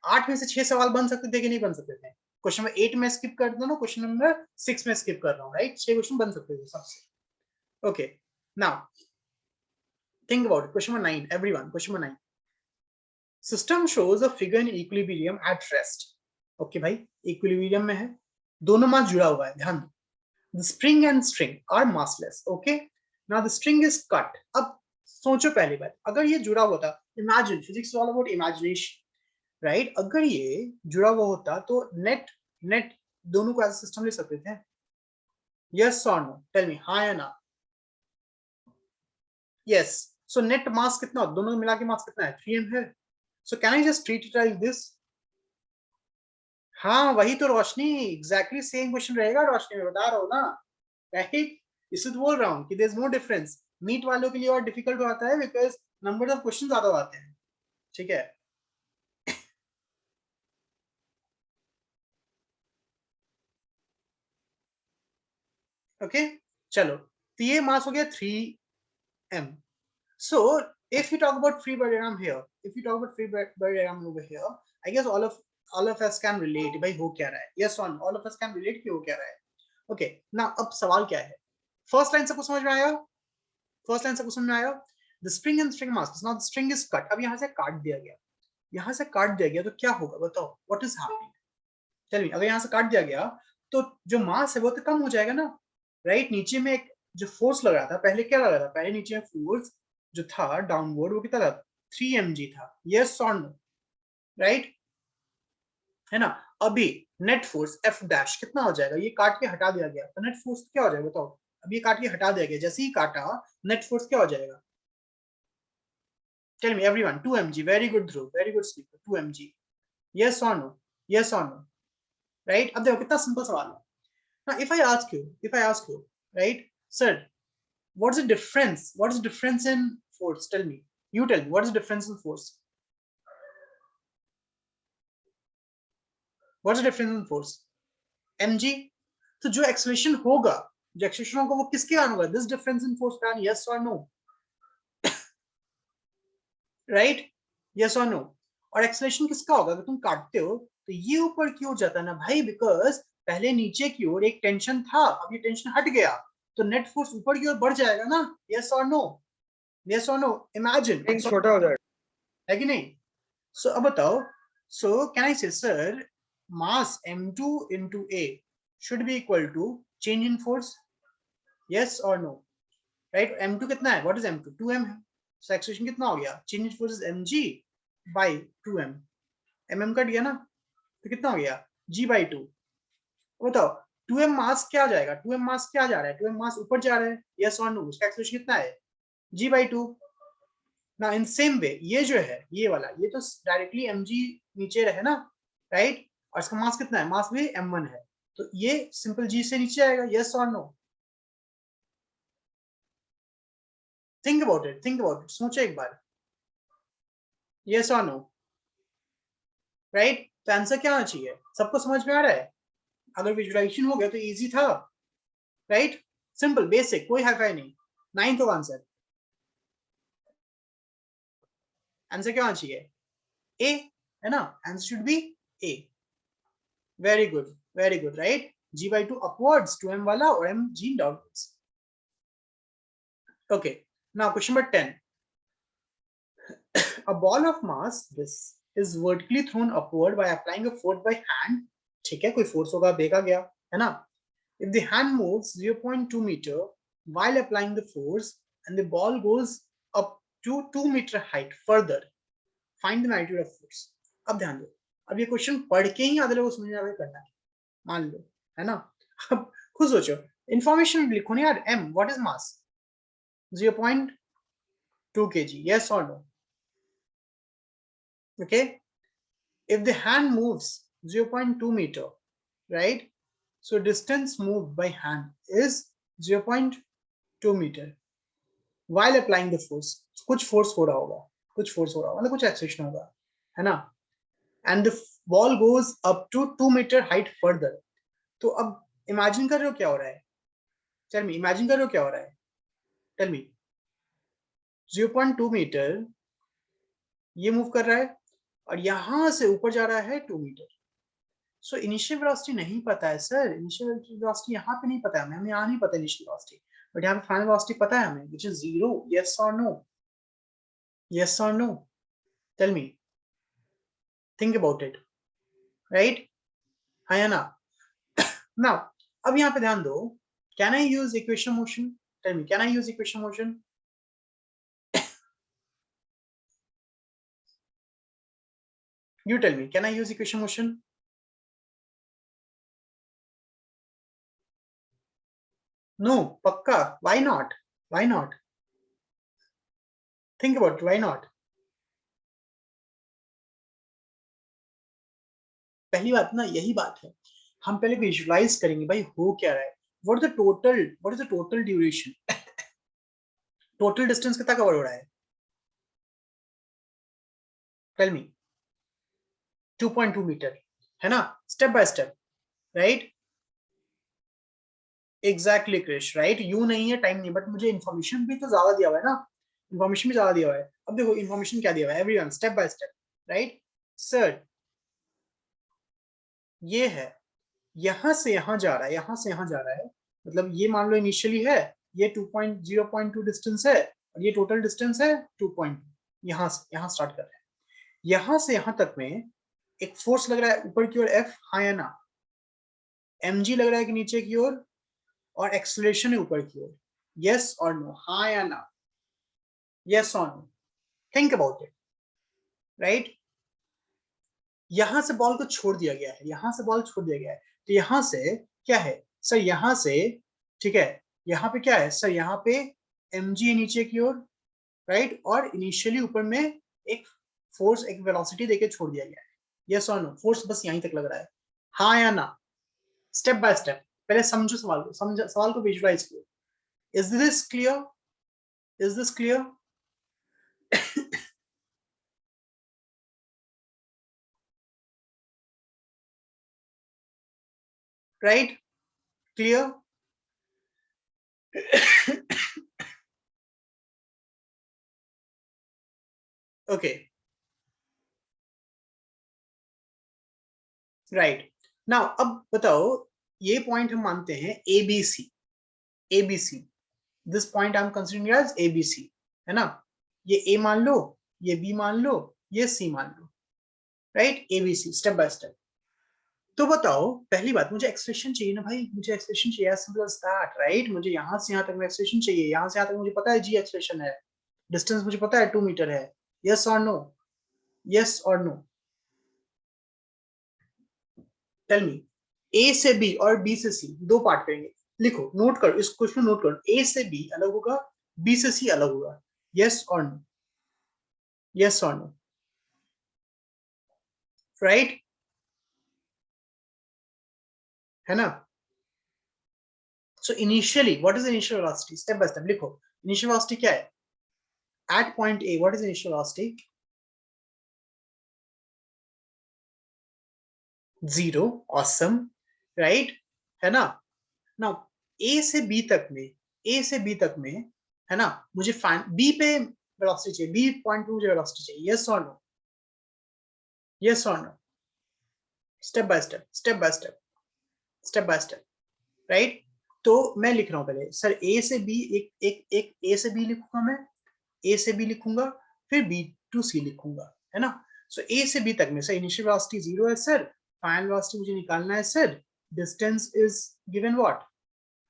8 में से 6 सवाल बन सकते थे कि नहीं बन सकते थे? क्वेश्चन नंबर 8 में स्किप कर दो ना, क्वेश्चन नंबर 6 में स्किप कर रहा हूँ, राइट? 6 क्वेश्चन बन सकते थे सबसे। Okay, now think about it. Question number 9, everyone, question number 9. System shows a figure in equilibrium at rest. Okay भाई, equilibrium में है, दोनों मास जुड़ा हुआ है, ध्यान दो। The spring and string are massless. Okay, now the string is cut. अब सोचो पहली बार, अगर ये जुड़ा हुआ था, imagine, physics is all about imagination, right अगर ये जुड़ा हुआ होता तो नेट नेट दोनों को एज सिस्टम ले सकते थे. यस और नो, टेल मी, हाँ या ना. यस. सो नेट मास कितना, दोनों मिला के मास कितना है, 3m है. So can I just treat it like this. हाँ वही तो रोशनी, एग्जैक्टली सेम क्वेश्चन रहेगा रोशनी, में बता रहा हूँ ना. राइट, इसलिए तो बोल रहा हूँ कि there is no difference. NEET वालों के लिए और डिफिकल्ट हो जाता है बिकॉज नंबर ऑफ क्वेश्चन ज्यादा आते हैं. ठीक है. ओके चलो, तो ये मास हो गया 3m. So if you talk about free body diagram here, if you talk about free body diagram over here, I guess all of us can relate. भाई हो क्या रहा है? Yes or no? All of us can relate कि हो क्या रहा है? Okay. Now अब सवाल क्या है? First line सबको समझ में आया? First line सबको समझ में आया? The string and string mask. Now the string is cut. अब यहाँ से काट दिया गया. यहाँ से काट दिया गया तो क्या होगा बताओ? What is happening? चलिए अगर यहाँ से काट दिया गया तो जो मास है वो तो कम हो जाएगा ना. राइट, नीचे में एक जो फोर्स लगा था, पहले क्या लगा था, पहले नीचे में फोर्स जो था डाउनवर्ड वो कितना था, 3 mg था. यस और नो, राइट है ना. अभी नेट फोर्स एफ डैश कितना हो जाएगा, ये काट के हटा दिया गया तो नेट फोर्स क्या हो जाएगा बताओ. अब ये काट के हटा दिया गया, जैसे ही काटा नेट फोर्स क्या हो जाएगा. Tell me everyone. 2 mg. Very good Dhruv, very good speaker. 2 mg. Yes और नो, यस और नो. राइट, अब देखो कितना सिंपल सवाल है. Now, if I ask you, right, sir, what's the difference? What is the difference in force? Tell me. You tell me. What is the difference in force? What's the difference in force? mg. तो जो acceleration होगा, वो किसके कारण होगा? This difference in force कारण, yes or no? Right? Yes or no? और acceleration किसका होगा? अगर तुम काटते हो तो ये ऊपर की ओर जाता है ना भाई, because पहले नीचे की ओर एक टेंशन था, अब ये टेंशन हट गया तो नेट फोर्स ऊपर की ओर बढ़ जाएगा ना. Yes or no? Yes or no? Imagine. छोटा हो जाएगा. है कि नहीं. सो अब बताओ. सो कैन आई से sir mass m2 into a should be equal to change in force. yes or no? Right, m2 कितना है, व्हाट इज m2, 2m है. सो एक्सेलरेशन कितना हो गया, change in force is mg by 2m. mm cut गया ना, तो कितना हो गया, g by 2. बताओ 2m मास क्या जाएगा, 2m मास क्या जा रहा है, 2m मास ऊपर जा रहा है. yes or no? उसका एक्सेलरेशन कितना है, g by 2. ना इन सेम वे ये जो है ये वाला, ये तो डायरेक्टली mg नीचे रहे ना, राइट. और इसका मास कितना है, मास भी m1 है, तो ये सिंपल g से नीचे आएगा. यस और no? Think about it, think about it, सोचो एक बार. यस और नो? राइट, तो आंसर क्या होना चाहिए, सबको समझ में आ रहा है. अगर विजुअलाइजेशन हो गया तो इजी था. राइट, सिंपल बेसिक, कोई हाई फाई नहीं. 9th का आंसर, आंसर क्या होना चाहिए, ए, है ना. Answer should be A. Very good, very good. Right, g by 2 upwards, 2m वाला और mg downwards. Okay, now question number 10. A ball of mass this is vertically thrown upward by applying a force by hand. ठीक है, कोई फोर्स होगा, फेंका गया है ना. If the hand moves 0.2 meter while applying the force and the ball goes up to 2 meter height further, find the magnitude of force. अब ध्यान दो, अब ये क्वेश्चन पढ़ के ही आधे लोग समझ में करना है, मान लो, है ना. अब खुद सोचो, इंफॉर्मेशन लिखो ना यार. m, what is mass, 0.2 kg. yes or no? Okay, if the hand moves 0.2 meter, right, so distance moved by hand is 0.2 meter while applying the force. कुछ फोर्स हो रहा होगा, कुछ फोर्स हो रहा होगा, मतलब कुछ एक्सेशन होगा, है ना. and the ball goes up to 2 meter height further. तो अब इमेजिन कर रहे हो क्या हो रहा है, टेल मी, इमेजिन कर रहे हो क्या हो रहा है, टेल मी. 0.2 मीटर ये मूव कर रहा है और यहां से ऊपर जा रहा है 2 मीटर. सो इनिशियल वेलोसिटी नहीं पता है सर, इनिशियल वेलोसिटी यहाँ पे नहीं पता है हमें यहाँ नहीं पता इनिशियल वेलोसिटी, बट यहाँ पे फाइनल वेलोसिटी पता है हमें, व्हिच इज 0. यस और नो, यस और no, tell me, think about it. Right, हाँ या ना. नाउ अब यहाँ पे ध्यान दो, can I use equation motion, tell me, can I use equation motion. You tell me, can I use equation motion? No, pakka. Why not? Why not? Think about it. Why not? पहली बात ना यही बात है, हम पहले विजुलाइज करेंगे भाई हो क्या रहा है, what is the total duration, total distance कितना कवर हो रहा है, टेल मी, 2.2 मीटर है ना, step by step, right, exactly Krish, right, you नहीं है टाइम नहीं, बट मुझे इन्फॉर्मेशन भी तो ज्यादा दिया हुआ है ना, इन्फॉर्मेशन भी ज्यादा दिया हुआ है। अब देखो इन्फॉर्मेशन क्या दिया हुआ है, everyone step by step, right sir, ये है, यहां से यहां जा रहा है, यहां से यहां जा रहा है, मतलब ये मान लो इनिशियली है, ये 2.0.2 डिस्टेंस है, और ये टोटल डिस्टेंस है 2.2, यहां से यहां स्टार्ट कर रहे हैं, यहां से यहां तक में एक फोर्स लग रहा है ऊपर की ओर एफ, हाँ या ना, mg लग रहा है कि नीचे की ओर, और एक्सलेशन है ऊपर की ओर, यस और नो, हाँ या ना, यस और no, think about it, right, यहां से बॉल को छोड़ दिया गया है, यहां से बॉल छोड़ दिया गया है, तो यहां से क्या है सर, यहां से, ठीक है, यहाँ पे क्या है सर, यहाँ पे mg है नीचे की ओर, राइट, और इनिशियली ऊपर में एक फोर्स, एक वेलोसिटी देके छोड़ दिया गया है, यस और नो, फोर्स बस यहीं तक लग रहा है, हाँ या ना, स्टेप बाय स्टेप, पहले समझो सवाल को, समझो सवाल को, विजुलाइज करो, is this clear, is this clear, right, clear, okay, right, now अब बताओ, ये पॉइंट हम मानते हैं ABC, ABC, this point I am considering as ABC, है ना, ये ए मान लो, ये बी मान लो, ये सी मान लो, right, ABC, step by step, तो बताओ पहली बात, मुझे एक्सप्रेशन चाहिए ना भाई, मुझे एक्सप्रेशन चाहिए, as simple as that, right, मुझे यहां से यहां तक में एक्सप्रेशन चाहिए, यहां से यहां तक मुझे पता है जी एक्सप्रेशन है, डिस्टेंस मुझे पता है 2 मीटर है, यस और नो, यस और नो, टेल मी, ए से बी और बी से सी दो पार्ट करेंगे, लिखो, नोट करो, इस क्वेश्चन नोट करो, ए से बी अलग होगा, बी से सी अलग होगा, यस और नो, यस और नो, राइट, है ना, so initially what is initial velocity, step by step लिखो, इनिशियल वेलोसिटी क्या है, at point A what is initial velocity, 0, awesome, right, है ना, नाउ ए से बी तक में, ए से बी तक में, है ना, मुझे बी पे वेलोसिटी चाहिए, बी पॉइंट पे मुझे वेलोसिटी चाहिए, यस और नो, यस और no, step by step, step by step, step by step, right, तो मैं लिख रहा हूं पहले सर, ए से बी, एक एक एक ए से बी लिखूंगा मैं, ए से बी लिखूंगा, फिर बी टू सी लिखूंगा, है ना, सो ए से बी तक में सर इनिशियल वेलोसिटी 0 है सर, फाइनल वेलोसिटी मुझे निकालना है sir, distance is given what,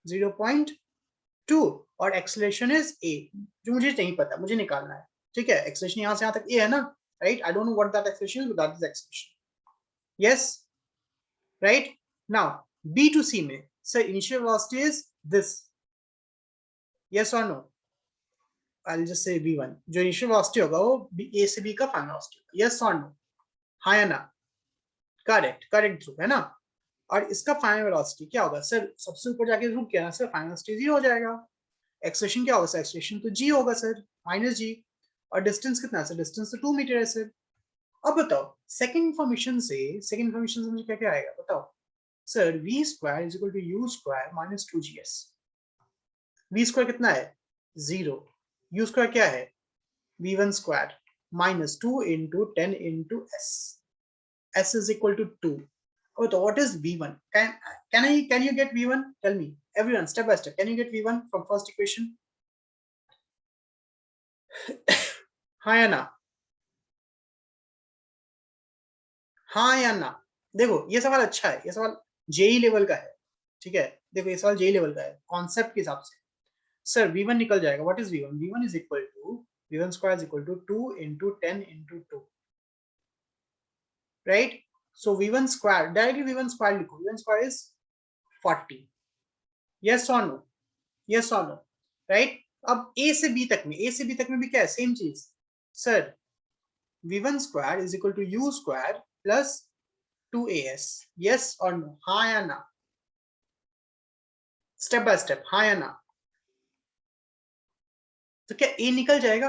0.2, और एक्सेलरेशन इज ए, जो मुझे नहीं पता, मुझे निकालना है, ठीक है, एक्सेलरेशन यहां से यहां तक ए है ना, right, I don't know what that acceleration is, but that is acceleration, yes, right, now B to C में sir initial velocity is this, yes और no, I'll just say v1, जो इनिशियल वेलोसिटी होगा वो ए से बी का फाइनल वेलोसिटी होगा, यस और नो, हाँ या ना, करेक्ट, करेक्ट ध्रुव, है ना, और इसका फाइनल वेलोसिटी क्या होगा सर, सबसे ऊपर जाके रुक गया ना सर, फाइनल वेलोसिटी 0 हो जाएगा, एक्सेलरेशन क्या होगा सर, एक्सेलरेशन तो जी होगा सर, माइनस जी, और डिस्टेंस कितना है सर, डिस्टेंस तो 2 मीटर है सर, अब बताओ सेकंड इन्फॉर्मेशन से, सेकंड इन्फॉर्मेशन से मुझे क्या क्या आएगा बताओ sir, V square is equal to U square minus 2gs, V square कितना है 0, यू स्क्वायर क्या है v1 square minus 2 into 10 into s, s is equal to 2. Oh, so what is v1, can you get v1, tell me everyone step by step, can you get v1 from first equation, हाँ या ना, हाँ या ना, देखो ये सवाल अच्छा है, ये सवाल जेई लेवल का है, ठीक है, देखो ये सवाल जेई लेवल का है कॉन्सेप्ट के हिसाब से, सर v1 निकल जाएगा, what is v1, v1 is equal to v1 square is equal to 2 into 10 into 2, right? So v1 square, directly v1 square लिखो, v1 square is 40. yes or no? yes or no? right? अब a से b तक में, a से b तक में भी क्या है, सेम चीज sir, v1 square is equal to u square plus 2as. yes or no? हाँ या ना? स्टेप बाय स्टेप, हाँ या ना? तो क्या a निकल जाएगा?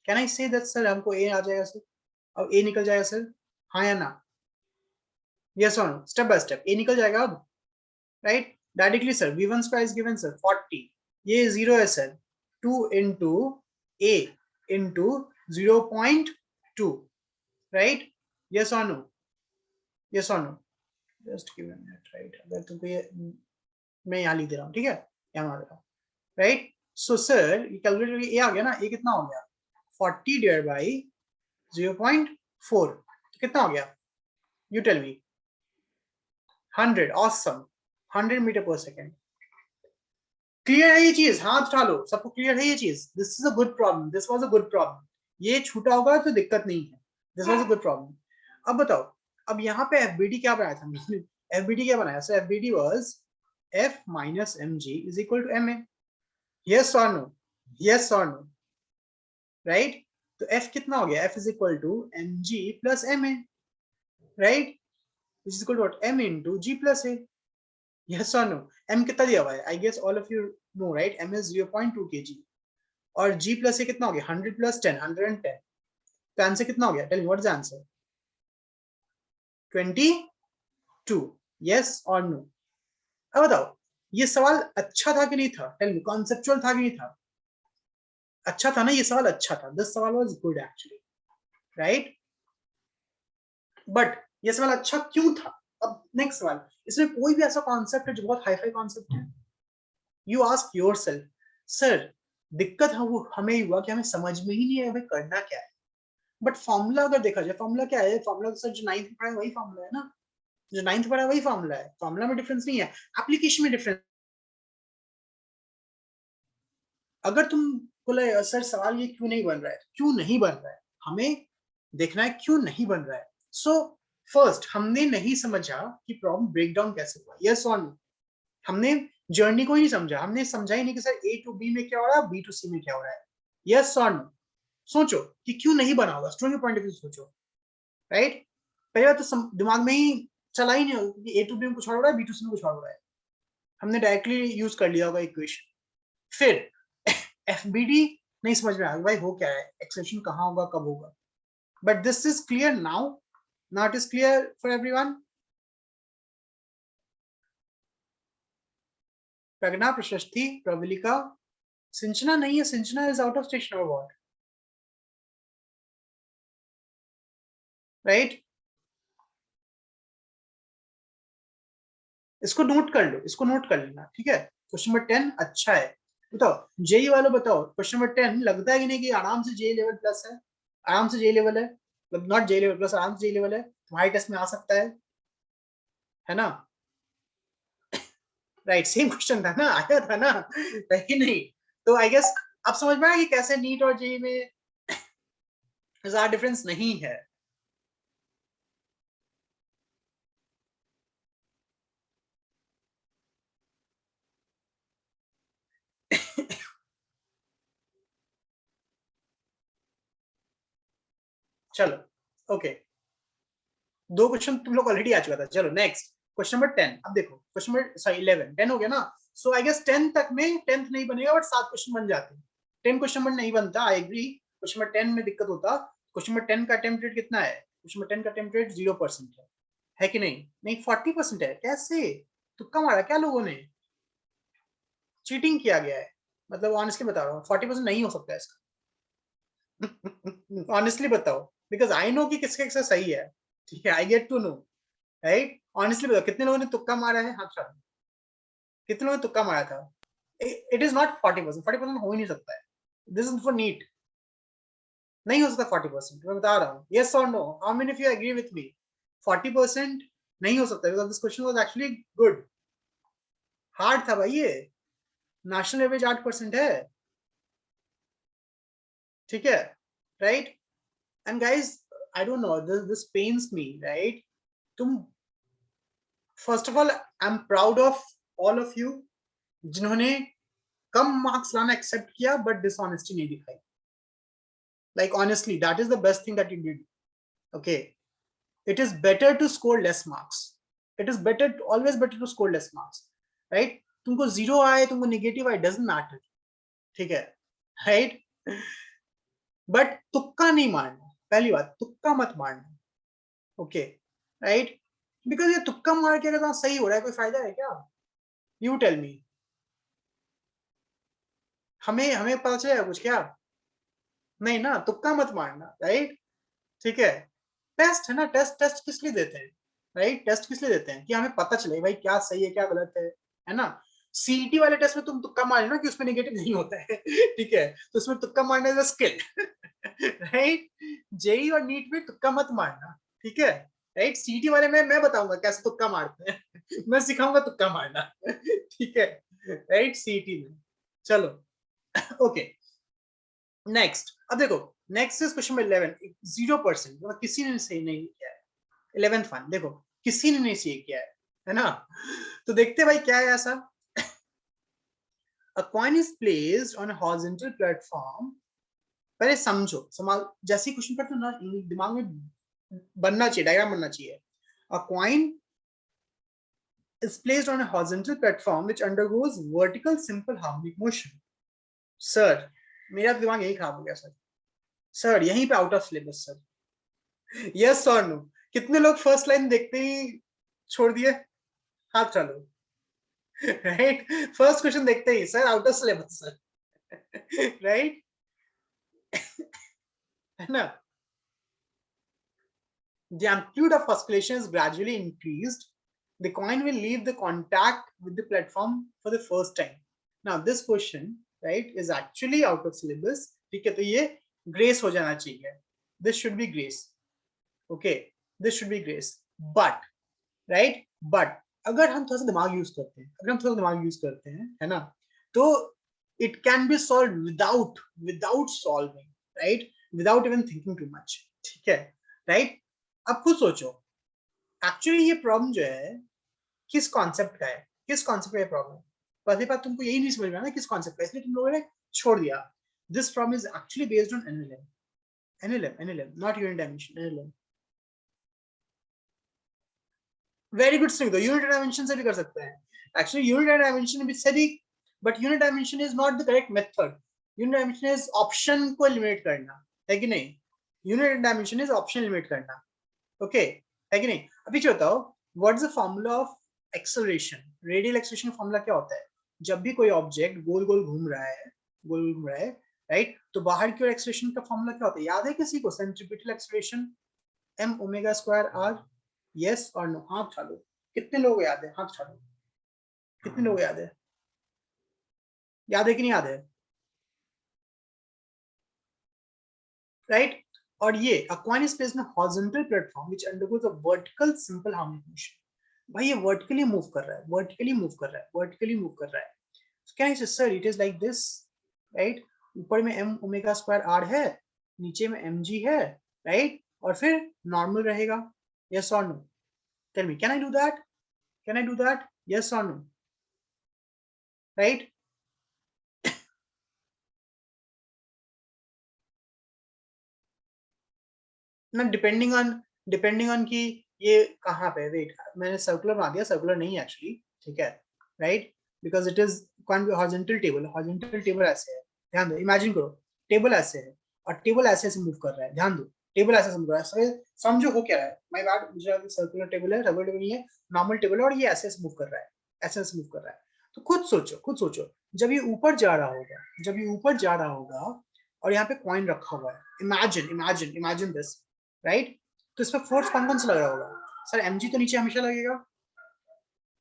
Can I say that sir हमको a आ जाएगा सर? अब a निकल जाएगा सर, हाँ या ना? yes or no? Step by step a निकल जाएगा अब, right? Directly sir v1 square is given sir 40, ये 0 है sir, 2 into a into 0.2, right? yes or no? yes or no? just give a minute, right? अगर तुमको ये मैं यहाँ लिख दे रहा हूँ, ठीक है, यहाँ आ रहा, राइट? सो सर ये कैलकुलेटर ये आ गया ना, ये कितना हो गया, 40 डिवाइड बाई 0.4, तो कितना हो गया, you tell me? 100. Awesome, 100 metre पर सेकेंड. क्लियर है ये चीज? हाथ उठा लो, सबको क्लियर है ये चीज? This is a good problem, this was a good problem. ये छूटा होगा तो दिक्कत नहीं है, this was a good problem. अब बताओ, अब यहाँ पे एफबीडी क्या बनाया था हमने? एफबीडी क्या बनाया? So FBD was f minus mg is equal to ma. yes or no? yes or no? right? तो f कितना हो गया? f is equal to mg plus ma, right? which is equal to what? m into g plus a. yes or no? m कितना दिया हुआ है? I guess all of you know, right? m is 0.2 kg और g plus a कितना हो गया? 100 plus 10, 110. तो आंसर कितना हो गया? Tell me what is the answer? 22. yes or no? अब बताओ, ये सवाल अच्छा था कि नहीं था? टेल मी, कॉन्सेप्चुअल था कि नहीं था? अच्छा था ना ये सवाल? अच्छा था, दिस सवाल was good actually, right? But ये सवाल अच्छा क्यों था? अब नेक्स्ट सवाल, इसमें कोई भी ऐसा कॉन्सेप्ट है जो बहुत हाई फाई कॉन्सेप्ट है? यू आस्क योरसेल्फ, सर दिक्कत है वो हमें हुआ कि हमें समझ में ही नहीं है भाई करना क्या है. बट फॉर्मूला अगर देखा जाए, फॉर्मूला क्या है? फॉर्मूला तो सर जो 9th में पढ़ा है वही फॉर्मूला है ना, जो 9th में पढ़ा है वही फॉर्मूला है. फॉर्मूला में डिफरेंस नहीं है, एप्लीकेशन में डिफरेंस. अगर तुम बोले सर सवाल ये क्यों नहीं बन रहा है, क्यों नहीं बन रहा है, हमें देखना है क्यों नहीं बन रहा है. सो फर्स्ट हमने नहीं समझा कि प्रॉब्लम ब्रेकडाउन कैसे हुआ. यस और नो? हमने जर्नी को ही नहीं समझा, हमने समझा ही नहीं कि सर ए टू बी में क्या हो रहा है, बी टू सी में क्या हो रहा है. यस और नो? सोचो कि क्यों नहीं बना होगा, स्टूडेंट के पॉइंट ऑफ व्यू सोचो, राइट? पहले बात तो दिमाग में ही चला ही नहीं होगा कि ए टू बी में कुछ और हो रहा है, बी टू सी में कुछ और हो रहा है. हमने डायरेक्टली यूज कर लिया होगा इक्वेशन. फिर एफबीडी नहीं समझ में आएगा भाई हो क्या है, एक्सेप्शन कहाँ होगा, कब होगा. But this is clear now, not is clear for everyone? Pragya, Prashasti, Pravalika, Sinchana नहीं है, Sinchana is out of station और व्हाट, राइट? इसको नोट कर लो, इसको नोट कर लेना, ठीक है? क्वेश्चन नंबर 10 अच्छा है. बताओ जेई वालों, बताओ क्वेश्चन नंबर 10 लगता है कि नहीं कि आराम से जे लेवल प्लस है, आराम से जे लेवल है, मतलब नॉट जे लेवल प्लस, आराम से जे लेवल है, तुम्हारे टेस्ट में आ सकता है ना? राइट, सेम क्वेश्चन था ना, आया था ना, है नहीं? तो आई गेस अब समझ में आया कि कैसे नीट और जेई में ज्यादा डिफरेंस नहीं है. चलो ओके, दो क्वेश्चन तुम लोग ऑलरेडी आ चुका था. चलो नेक्स्ट क्वेश्चन नंबर 10. अब देखो क्वेश्चन नंबर सॉरी 11, 10 हो गया ना. सो आई गेस 10 तक में 10th नहीं बनेगा, बट 7 क्वेश्चन बन जाते हैं. 10 क्वेश्चन बट नहीं बनता, आई एग्री. क्वेश्चन नंबर 10 में दिक्कत होता. क्वेश्चन नंबर 10 का अटेम्प्ट रेट कितना है? क्वेश्चन नंबर 10 का अटेम्प्ट रेट 0% है कि नहीं? नहीं 40% है. कैसे? तुक्का मारा क्या लोगों ने? चीटिंग किया गया है. मतलब ऑनेस्टली बता रहा हूँ 40% नहीं हो सकता इसका. ऑनेस्टली बताओ, बिकॉज आई नो कि किसके किसका सही है, ठीक है? I get to know, right? Honestly बताओ कितने लोगों ने तुक्का मारा है, हाथ उठाओ. कितने लोगों ने तुक्का मारा था? इट इज नॉट 40%, 40% हो ही नहीं सकता है. दिस इज फॉर नीट, नहीं हो सकता 40%, मैं बता रहा हूँ. यस और no? How many of you agree with me? 40% नहीं हो सकता, because this question was actually good. Hard था भाई ये, नेशनल एवरेज 8% है, ठीक है? Right? And guys I don't know, this pains me, right? तुम, first of all, I'm proud of all of you जिन्होंने कम मार्क्स लाना एक्सेप्ट किया बट डिसऑनेस्टी नहीं दिखाई. Like honestly, that is the best thing that you did. Okay, it is better to score less marks. It is better, always better to score less marks, right? तुमको जीरो आए, तुमको नेगेटिव आए, doesn't matter. ठीक है, right? बट तुक्का नहीं मारना, पहली बात, तुक्का मत मारना. Okay, right? बिकॉज ये तुक्का मार के अगर सही हो रहा है, कोई फायदा है क्या? You tell me. हमें हमें पता चलेगा कुछ क्या? नहीं ना, तुक्का मत मारना, राइट? ठीक है, टेस्ट है ना, टेस्ट किस लिए देते हैं, राइट? टेस्ट किस लिए देते हैं? कि हमें पता चले भाई क्या सही है क्या गलत है ना? सीईटी वाले टेस्ट में तुम तुक्का मारे ना कि उसमें नेगेटिव नहीं होता है. ठीक है, तो उसमें तुक्का मारना is a skill, right? JEE और नीट में तुक्का मत मारना, ठीक है, राइट? सीईटी वाले में मैं बताऊंगा कैसे तुक्का मारते हैं. मैं सिखाऊंगा तुक्का मारना, ठीक है, राइट? सीईटी में. चलो, ओके, नेक्स्ट. अब देखो, नेक्स्ट इज क्वेश्चन 11. 0%, मतलब किसी ने सही नहीं किया है. 11th वन, देखो किसी ने नहीं सही किया है ना? तो देखते भाई क्या है ऐसा. A coin is placed on a horizontal platform. पहले समझो, जैसे क्वेश्चन पढ़ते हो ना, दिमाग में बनना चाहिए, डायग्राम बनना चाहिए. A coin is placed on a horizontal platform which undergoes vertical simple harmonic motion. Sir, मेरा दिमाग यही खराब हो गया सर. सर यहीं पे out of syllabus sir. Yes और नो? कितने लोग फर्स्ट लाइन देखते ही छोड़ दिए? हाथ चालू, राइट? फर्स्ट क्वेश्चन देखते ही sir out of syllabus sir, right? है ना? The amplitude of oscillation is gradually increased. The coin will leave the contact with the platform for the first time. Now this question, right, is actually out of syllabus. ठीक है, तो ये grace हो जाना चाहिए. This should be grace. Okay, this should be grace. But, right, but अगर हम थोड़ा सा दिमाग यूज करते हैं, अगर हम थोड़ा दिमाग यूज करते हैं, है ना, तो it can be solved without solving, right, without even thinking too much. ठीक है, right? अब खुद सोचो, एक्चुअली ये प्रॉब्लम जो है किस कॉन्सेप्ट का है, किस कॉन्सेप्ट का प्रॉब्लम. पहली बात, तुमको यही नहीं समझ में ना किस कॉन्सेप्ट का, इसलिए तुम लोगों ने छोड़ दिया. This problem is actually based on NLM, not unit dimension. NLM very good string, तो यूनिट डायमेंशन से भी कर सकते हैं. एक्चुअली यूनिट डायमेंशन भी सही, but unit dimension is not the correct method. Unit dimension is option को एलिमिनेट करना, है कि नहीं? Unit dimension is option eliminate करना. ओके, है कि नहीं? अभी जो बताओ, what is the formula of acceleration? Radial acceleration formula क्या होता है? जब भी कोई ऑब्जेक्ट गोल गोल घूम रहा है, गोल घूम रहा है, राइट, तो बाहर की ओर एक्सेलरेशन का फॉर्मूला क्या होता है? याद है किसी को? Centripetal acceleration, m omega square r. Yes और नो? हाथ उठा लो. कितने लोग याद है? हाथ उठा लो. कितने लोग याद है? याद है कि नहीं याद है? राइट? और ये a coin is placed on a horizontal platform which undergoes a vertical simple harmonic motion. भाई ये वर्टिकली मूव कर रहा है, वर्टिकली मूव कर रहा है, वर्टिकली मूव कर रहा है. क्या है sir? It is like this, right? ऊपर में m ओमेगा स्क्वायर r है, नीचे में mg है, राइट, और फिर नॉर्मल रहेगा. यस और no? Tell me, can I do that? Can I do that? Yes और नो? राइट? ना, डिपेंडिंग ऑन कि ये कहाँ पे. वेट, मैंने सर्कुलर बना दिया, सर्कुलर नहीं एक्चुअली, ठीक है, right? Because it is horizontal table. Horizontal table ऐसे है, ध्यान दो, इमेजिन करो टेबल ऐसे है और टेबल ऐसे से मूव कर रहा है. ध्यान दो, टेबल ऐसे से मूव कर रहा है. समझो हो क्या रहा है. माय बैड, मुझे सर्कुलर टेबल है, रबर टेबल नहीं है, नॉर्मल टेबल है, और ये ऐसे से मूव कर रहा है, ऐसे से मूव कर रहा है. तो खुद सोचो, खुद सोचो, जब ये ऊपर जा रहा होगा, जब ये ऊपर जा रहा होगा और यहाँ पे कॉइन रखा हुआ है, इमेजिन दिस, राइट? तो इस पर फोर्स कौन कौन सा लग रहा होगा? सर mg तो नीचे हमेशा लगेगा,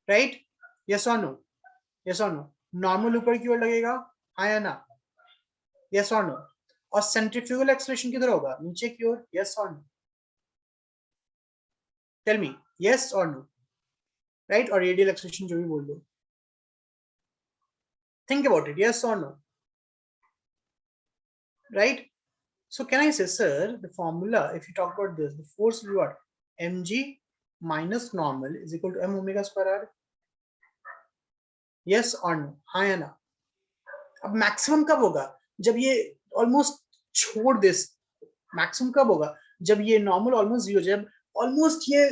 राइट? यस और नो? यस और नो? नॉर्मल ऊपर की ओर लगेगा, हाँ या ना? यस और नो? और सेंट्रीफ्यूगल एक्सेलरेशन किधर होगा? नीचे की ओर. यस और नो? टेल मी, यस और नो? राइट? और रेडियल एक्सेलरेशन जो भी बोल दो, थिंक अबाउट इट. यस और no? Right? So can I say, sir, the formula, if you talk about this, the force will be what? Mg minus normal is equal to m omega square r. Yes or no? हाँ या ना? अब मैक्सिमम कब होगा? जब ये ऑलमोस्ट छोड़ दे. मैक्सिमम कब होगा? जब ये नॉर्मल ऑलमोस्ट जीरो, जब ऑलमोस्ट ये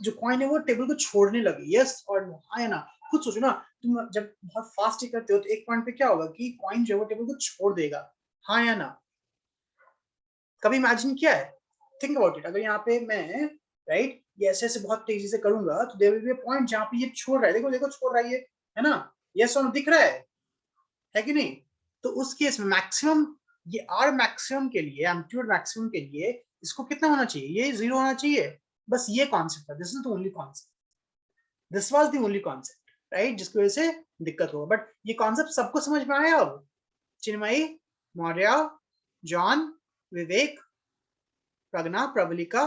जो कॉइन है वो टेबल को छोड़ने लगे. यस और नो? हाँ या ना? खुद सोचो ना, तुम जब बहुत फास्ट करते हो तो एक पॉइंट पे क्या होगा कि कॉइन जो है वो टेबल को छोड़ देगा. हाँ या ना? कभी इमेजिन किया है? Think about it. अगर यहाँ पे मैं राइट ये ऐसे ऐसे बहुत तेजी से करूंगा तो there will be a point जहाँ पे ये छोड़ रहा है. देखो देखो छोड़ रहा है ये, है ना? यस और नो दिख रहा है कि नहीं? तो उस केस में मैक्सिमम, ये आर मैक्सिमम के लिए, एम्पलीट्यूड मैक्सिमम के लिए इसको कितना होना चाहिए? ये 0 होना चाहिए. बस ये कॉन्सेप्ट है. This is the only concept. This was the only concept, right, जिसकी वजह से दिक्कत होगा. बट ये कॉन्सेप्ट सबको समझ में आया अब? चिन्मयी, मौर्य, जॉन, विवेक, प्रज्ञा, प्रबलिका,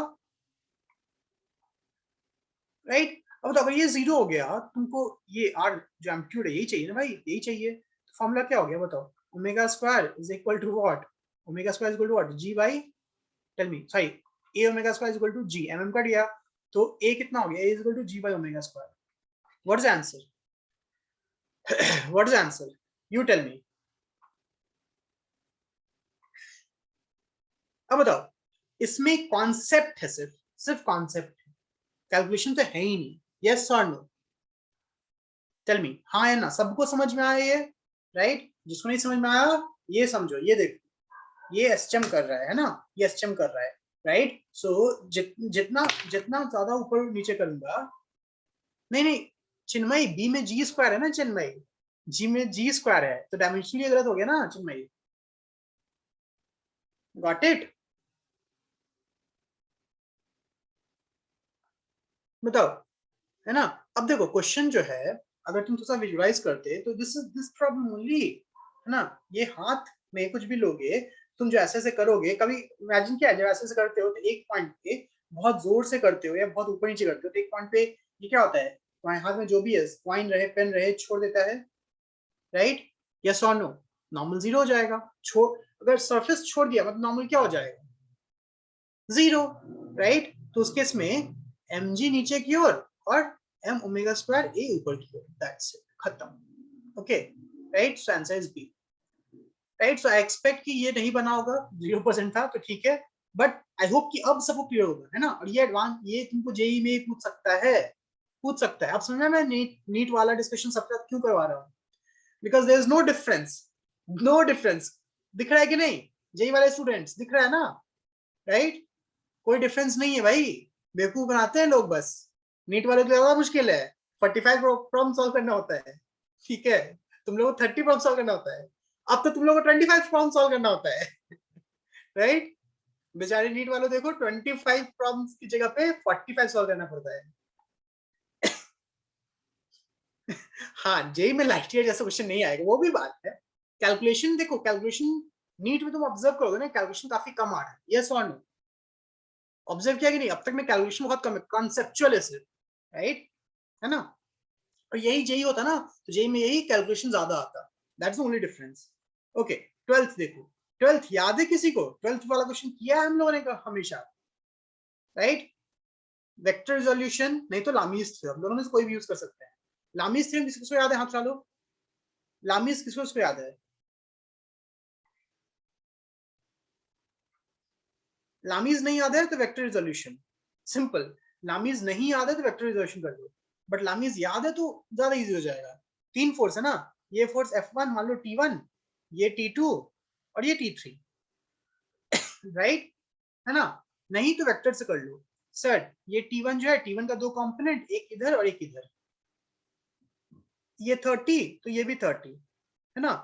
राइट. अब तो अगर ये 0 हो गया, तुमको ये आर जो एम्पलीट्यूड है यही चाहिए ना भाई, यही चाहिए. तो फॉर्मूला क्या हो गया बताओ? Omega square is equal to what? Omega square is equal to what? G by, tell me, sorry, A omega square is equal to G. MM का दिया तो ए कितना हो गया? A is equal to G by omega square. What is the answer? What is the answer? You tell me. अब बताओ, इसमें कॉन्सेप्ट है, सिर्फ सिर्फ कॉन्सेप्ट है, कैलकुलेशन तो है ही नहीं. यस और नो? टेल मी. हाँ या ना? सबको समझ में आया ये? राइट. जिसको नहीं समझ में आया ये समझो, ये देखो, ये एसचम कर रहा है ना, ये एसचम कर रहा है, राइट. सो जितना जितना ज्यादा ऊपर नीचे करूंगा, नहीं नहीं चिन्मयी, बी में जी स्क्वायर है ना चिन्मयी, जी में जी स्क्वायर है तो डायमेंशनली गलत हो गया ना चिन्मयी. Got it? बताओ, है ना? अब देखो क्वेश्चन जो है, अगर तुम थोड़ा सा विजुअलाइज करते तो दिस प्रॉब्लम ओनली, है ना? ये हाथ में कुछ भी लोगे, तुम जो ऐसे ऐसे करोगे, कभी इमेजिन किया है जब ऐसे ऐसे करते हो तो एक पॉइंट पे बहुत जोर से करते हो या बहुत ऊपर नीचे करते हो तो एक पॉइंट पे ये क्या होता है? तुम्हारे हाथ में जो भी है, कॉइन रहे, पेन रहे, छोड़ देता है, राइट? यस और नो? नॉर्मल 0 हो जाएगा. छोड़, अगर सरफेस छोड़ दिया मतलब नॉर्मल क्या हो जाएगा? 0, राइट. तो उस केस में mg नीचे की ओर और m ओमेगा स्क्वायर a ऊपर की ओर. दैट्स इट, खत्म. Okay, right. So answer is B, right. So I expect कि ये नहीं बना होगा, 0% था तो ठीक है. बट आई होप कि अब सबको क्लियर होगा, है ना? और ये एडवांस, ये तुमको जेई में पूछ सकता है, पूछ सकता है. अब समझना मैं नीट वाला डिस्कशन सबके साथ क्यों करवा रहा हूँ? Because there is no difference, no difference. दिख रहा है कि नहीं? जेई वाले स्टूडेंट्स दिख रहा है ना? राइट. कोई डिफरेंस नहीं है भाई, बेवकूफ बनाते हैं लोग बस. नीट वाले तो ज्यादा मुश्किल है, 45 प्रॉब्लम सॉल्व करना होता है, ठीक है? तुम लोगों को 30 प्रॉब्लम सॉल्व करना होता है. अब तो तुम लोगों को 25 प्रॉब्लम सॉल्व करना होता है, राइट. बेचारे नीट वालों देखो 25 प्रॉब्लम्स की जगह पे 45 सॉल्व करना पड़ता है. हाँ, जेई में लास्ट ईयर जैसा क्वेश्चन नहीं आएगा, वो भी बात है. कैलकुलेशन देखो, कैलकुलेशन नीट में तुम ऑब्जर्व करोगे ना, कैलकुलेशन काफी कम आ रहा है. यस और नो? ऑब्जर्व किया कि नहीं? अब तक में कैलकुलेशन बहुत कम है, कॉन्सेप्चुअल है सिर्फ, राइट, है ना? और यही जेई होता ना तो जेई में यही कैलकुलेशन ज्यादा आता. That's the only difference. Okay, 12th देखो. 12th याद है किसी को? 12th वाला क्वेश्चन किया है हम लोगों ने हमेशा, राइट. वेक्टर रिजोल्यूशन नहीं तो लामीज थ्योरम, दोनों में से कोई भी यूज कर सकते हैं. लामीज थ्योरम किसको याद है? हाथ उठा लो. लामीज किसको याद है? लामीज नहीं याद है तो वेक्टर रिजोल्यूशन, सिंपल. लामीज नहीं याद है तो वेक्टर रिजोल्यूशन कर दो. बट लामीज याद है तो ज्यादा इजी हो जाएगा. 3 फोर्स है ना, ये फोर्स F1 मान लो T1, ये T2 और ये T3, राइट, है ना? नहीं तो वेक्टर से कर लो. सर ये T1 जो है, T1 का 2 कंपोनेंट, एक इधर और एक इधर, ये 30 तो ये भी 30, है ना?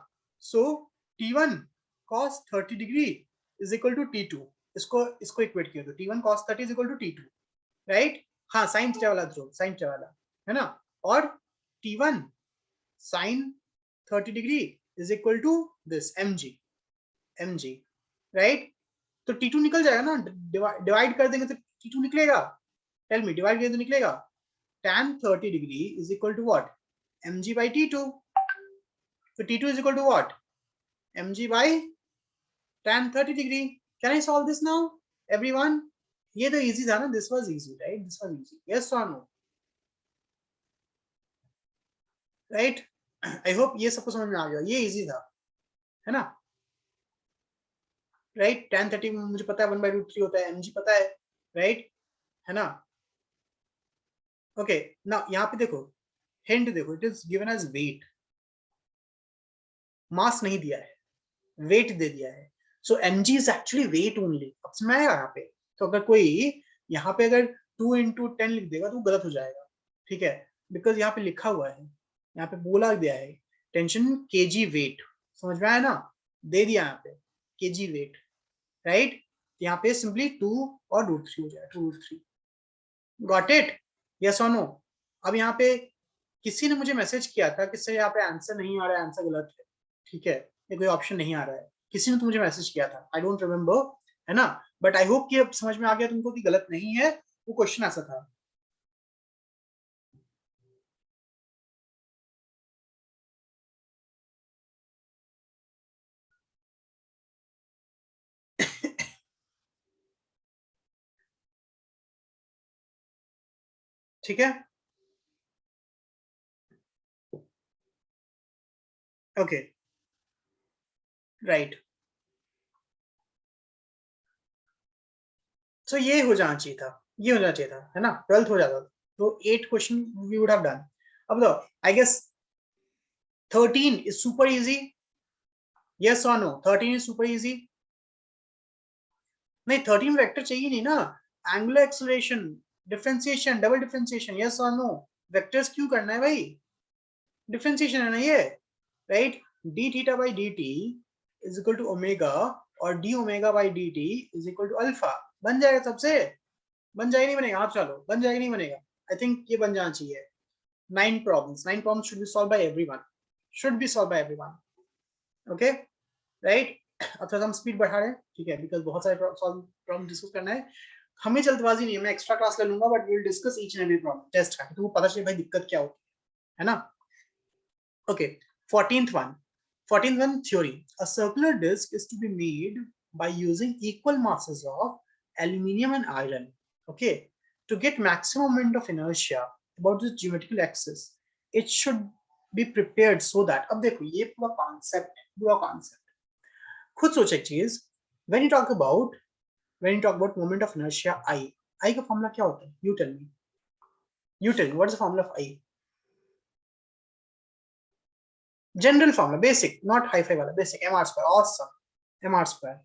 So T1 cos 30 degree is equal to T2. इसको इसको इक्वेट किया तो T1 cos 30 इज इक्वल टू T2, राइट. हाँ, साइन थीटा वाला ध्रुव, साइन थीटा वाला, है ना? और T1 sin 30 degree is equal to this mg, right. तो T2 निकल जाएगा ना, डिवाइड कर देंगे तो T2 निकलेगा. टेल मी, डिवाइड करें तो निकलेगा. tan 30 degree is equal to what? mg by T2. तो T2 is equal to what? mg by tan 30 degree. Can I solve this now, everyone? ये तो easy था ना, this was easy, right? This was easy. Yes or no? Right? I hope ये सबको समझ में आ गया, ये easy था, है ना? Right? tan 30 मुझे पता है 1/√3 होता है, mg पता है, right? है ना? Okay, now यहाँ पे देखो, hint देखो, it is given as weight. मास नहीं दिया है, वेट दे दिया है. So mg is actually weight only. अब समझ आया यहाँ पे? तो अगर कोई यहाँ पे अगर 2 into 10 लिख देगा तो गलत हो जाएगा, ठीक है? बिकॉज यहाँ पे लिखा हुआ है, यहाँ पे बोला गया है टेंशन केजी वेट. समझ में आया ना? दे दिया यहाँ पे केजी वेट, राइट? यहाँ पे सिंपली 2 और √3 हो जाएगा, 2√3. Got it? यस और नो? अब यहाँ पे किसी ने मुझे मैसेज किया था कि सर यहाँ पे आंसर नहीं आ रहा है, आंसर गलत है, ठीक है? ये कोई ऑप्शन नहीं आ रहा है. किसी ने तो मुझे मैसेज किया था, आई डोंट रिमेम्बर, है ना? बट आई होप कि अब समझ में आ गया तुमको कि गलत नहीं है, वो क्वेश्चन ऐसा था. ठीक है, ओके, राइट. सो ये हो जाना चाहिए था, ये हो जाना चाहिए था, है ना? 12th हो जाता तो 8 question we would have done. अब तो I guess 13 is super easy. Yes और नो? 13 is super easy. नहीं, 13 वेक्टर चाहिए नहीं ना. Angular acceleration, differentiation, double differentiation, yes और नो? वेक्टर्स क्यों करना है भाई? डिफरेंशिएशन है ना ये, right? D theta by d t is equal to omega और d omega by d t is equal to alpha. बन जाएगा सबसे? बन जाएगा नहीं बनेगा? आप चलो, बन जाएगा नहीं बनेगा? आई थिंक ये बन जाना चाहिए. 9 problems should be solved by everyone, should be solved by everyone. okay, right? अब थोड़ा हम स्पीड बढ़ा रहे हैं, ठीक है? बिकॉज बहुत सारे प्रॉब्लम डिस्कस करना है. हमें जल्दबाजी नहीं है, मैं एक्स्ट्रा क्लास ले लूंगा, but we will discuss each and every problem test का, तो वो पता चले भाई दिक्कत क्या होती है ना? Okay, 14th one. 14th one theory. A circular disc is to be made by using equal masses of aluminium and iron. Okay, to get maximum moment of inertia about the geometrical axis, it should be prepared so that. अब देखो ये पूरा कॉन्सेप्ट है, पूरा कॉन्सेप्ट. खुद सोचो एक चीज. when you talk about moment of inertia, I का फॉर्मूला क्या होता है? you tell me what is the formula of I? General formula, basic, not hi fi वाला, basic, mr square. Awesome, mr square,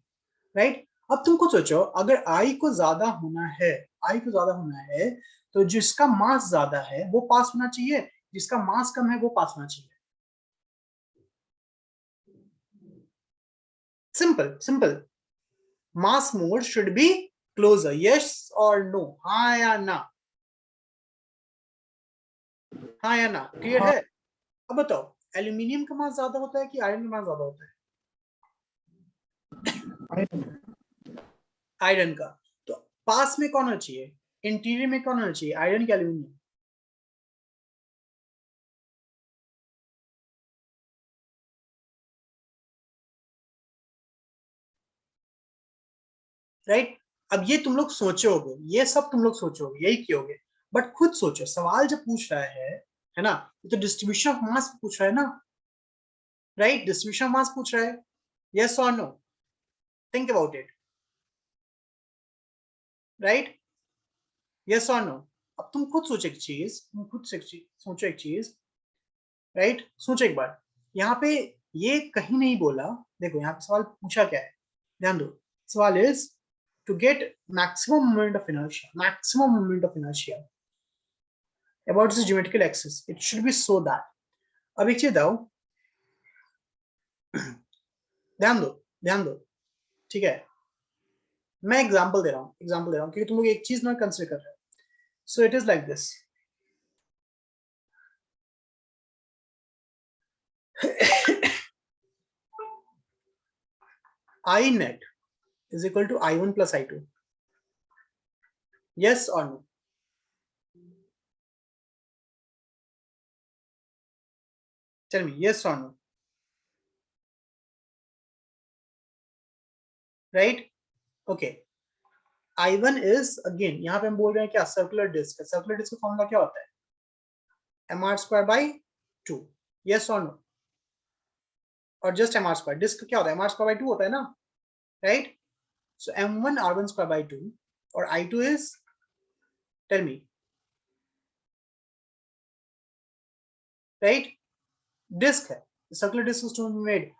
right? अब तुम खुद सोचो, अगर I को ज्यादा होना है, I को ज्यादा होना है, तो जिसका मास ज्यादा है वो पास होना चाहिए, जिसका मास कम है वो पास होना चाहिए. Simple simple. Mass mode should be closer. Yes और नो? हाँ या ना? हाँ या ना? क्लियर है? अब बताओ, एल्यूमिनियम का मास ज्यादा होता है कि आयरन का मास ज्यादा होता है? आयरन का. तो पास में कौन होना चाहिए? इंटीरियर में कौन होना चाहिए, आयरन या एल्यूमिनियम? राइट? अब ये तुम लोग सोचोगे, ये सब तुम लोग सोचोगे, यही कियोगे. बट खुद सोचो, सवाल जब पूछ रहा है ना? तो डिस्ट्रीब्यूशन ऑफ मास पूछ रहा है ना, राइट? डिस्ट्रीब्यूशन ऑफ मास पूछ रहा है. यस और no? Think about it, right? Yes और नो? अब तुम खुद सोचो एक चीज, सोचो एक चीज, राइट? सोचो एक बार. यहाँ पे ये कहीं नहीं बोला. देखो यहाँ पे सवाल पूछा क्या है, ध्यान दो. सवाल is to get maximum moment of inertia, maximum moment of inertia about the geometrical axis. It should be so that. अब एक चीज दाओ, ध्यान दो, ध्यान दो, ठीक है? मैं एग्जांपल दे रहा हूँ, क्योंकि तुम लोग एक चीज ना कंसीडर कर रहे हो. सो it is like this. I net is equal to I1 plus I2. Yes or no? Tell me yes or no. Right? Okay, I1 is again, यहाँ पे हम बोल रहे हैं क्या, सर्कुलर डिस्क। सर्कुलर डिस्क का फॉर्मूला क्या होता है, mr²/2, यस और नो, और जस्ट mr², डिस्क क्या होता है, mr²/2 होता है ना, राइट। सो m1 r1²/2 और I2 is, tell me, right, disc है, सर्कुलर डिस्क मेड,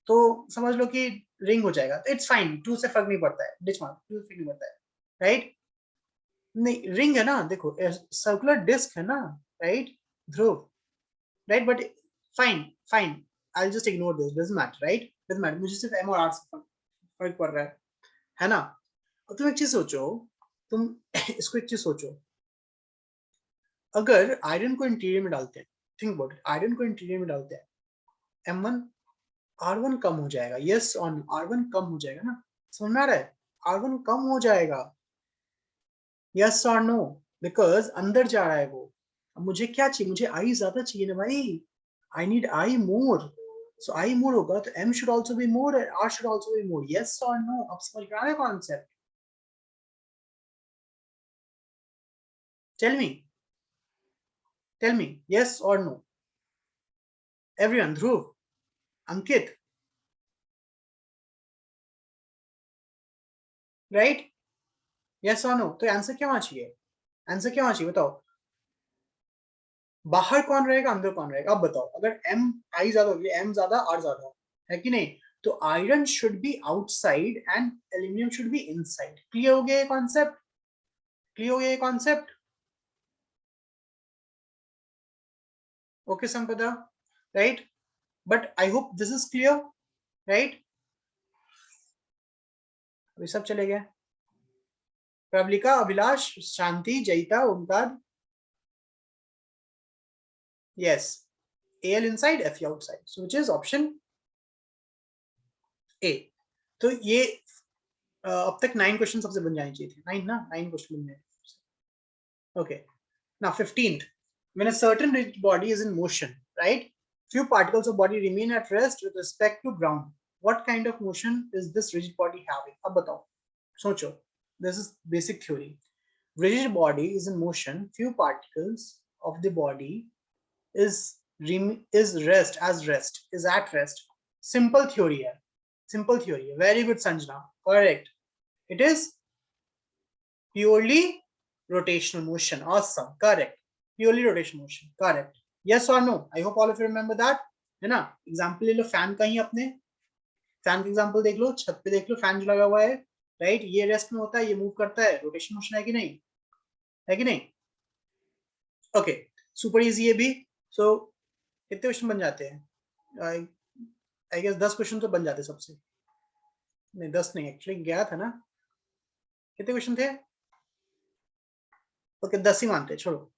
तो समझ लो कि रिंग हो जाएगा, इट्स फाइन, 2 से फर्क नहीं पड़ता है, डिच मार्क 2 से फर्क नहीं पड़ता है, राइट। नहीं, रिंग है ना, देखो सर्कुलर डिस्क है ना, right Dhruv, right, but fine fine, I just ignore this, doesn't matter, right, doesn't matter, मुझे सिर्फ एम और आर से फर्क पड़ रहा है ना। और तुम एक चीज सोचो, तुम इसको एक चीज सोचो, अगर आयरन को इंटीरियर में डालते हैं, थिंक अबाउट इट, आयरन को इंटीरियर में डालते हैं, M1 R1 कम हो जाएगा, यस ऑन R1 कम हो जाएगा ना, समझ में आ रहा है, R1 कम हो जाएगा, यस और नो, बिकॉज अंदर जा रहा है वो। अब मुझे क्या चाहिए, मुझे आई ज्यादा चाहिए ना भाई, I need I more, so I more होगा तो M should also be more and R should also be more, yes और नो, अब समझ में आ रहा है concept, tell me, tell me, yes और no, everyone, Dhruv, Ankit, right, yes और नो, तो आंसर क्या होना चाहिए, आंसर क्या होना चाहिए बताओ, बाहर कौन रहेगा अंदर कौन रहेगा, अब बताओ, अगर एम आई ज्यादा होगी, एम ज्यादा आर ज्यादा है कि नहीं, तो iron should be outside and aluminium should be inside, clear हो गया ये कॉन्सेप्ट, क्लियर हो गया ये कॉन्सेप्ट, ओके संपदा, right, but I hope this is clear, right, अभी सब चले गए, प्रवलिका, अभिलाष, शांति, Jayita, Omkar, yes, AL inside, FE outside, so which is option A। तो ये अब तक 9 क्वेश्चन सबसे बन जाने चाहिए थे, 9 ना, 9 क्वेश्चन बन जाए, okay. Now 15th, when a certain rigid body is in motion, right, few particles of body remain at rest with respect to ground, what kind of motion is this rigid body having, अब बताओ, सोचो, this is basic theory, rigid body is in motion, few particles of the body is rest is at rest, simple theory है, simple theory है, very good Sanjana, correct, it is purely rotational motion, awesome, correct, purely rotational motion, correct, yes or no, I hope all of you remember that, है ना। एग्जाम्पल ले लो फैन का ही, अपने फैन का एग्जाम्पल देख लो, छत पे देख लो फैन जो लगा हुआ है, राइट, ये रेस्ट में होता है, ये मूव करता है, रोटेशन मोशन है कि नहीं, है कि नहीं, ओके, सुपर इजी है भी। सो कितने क्वेश्चन बन जाते हैं, आई गेस 10 क्वेश्चन तो बन जाते सबसे, नहीं 10 नहीं, एक्चुअली गया था ना, कितने क्वेश्चन थे, ओके 10 ही मानते, छोड़ो,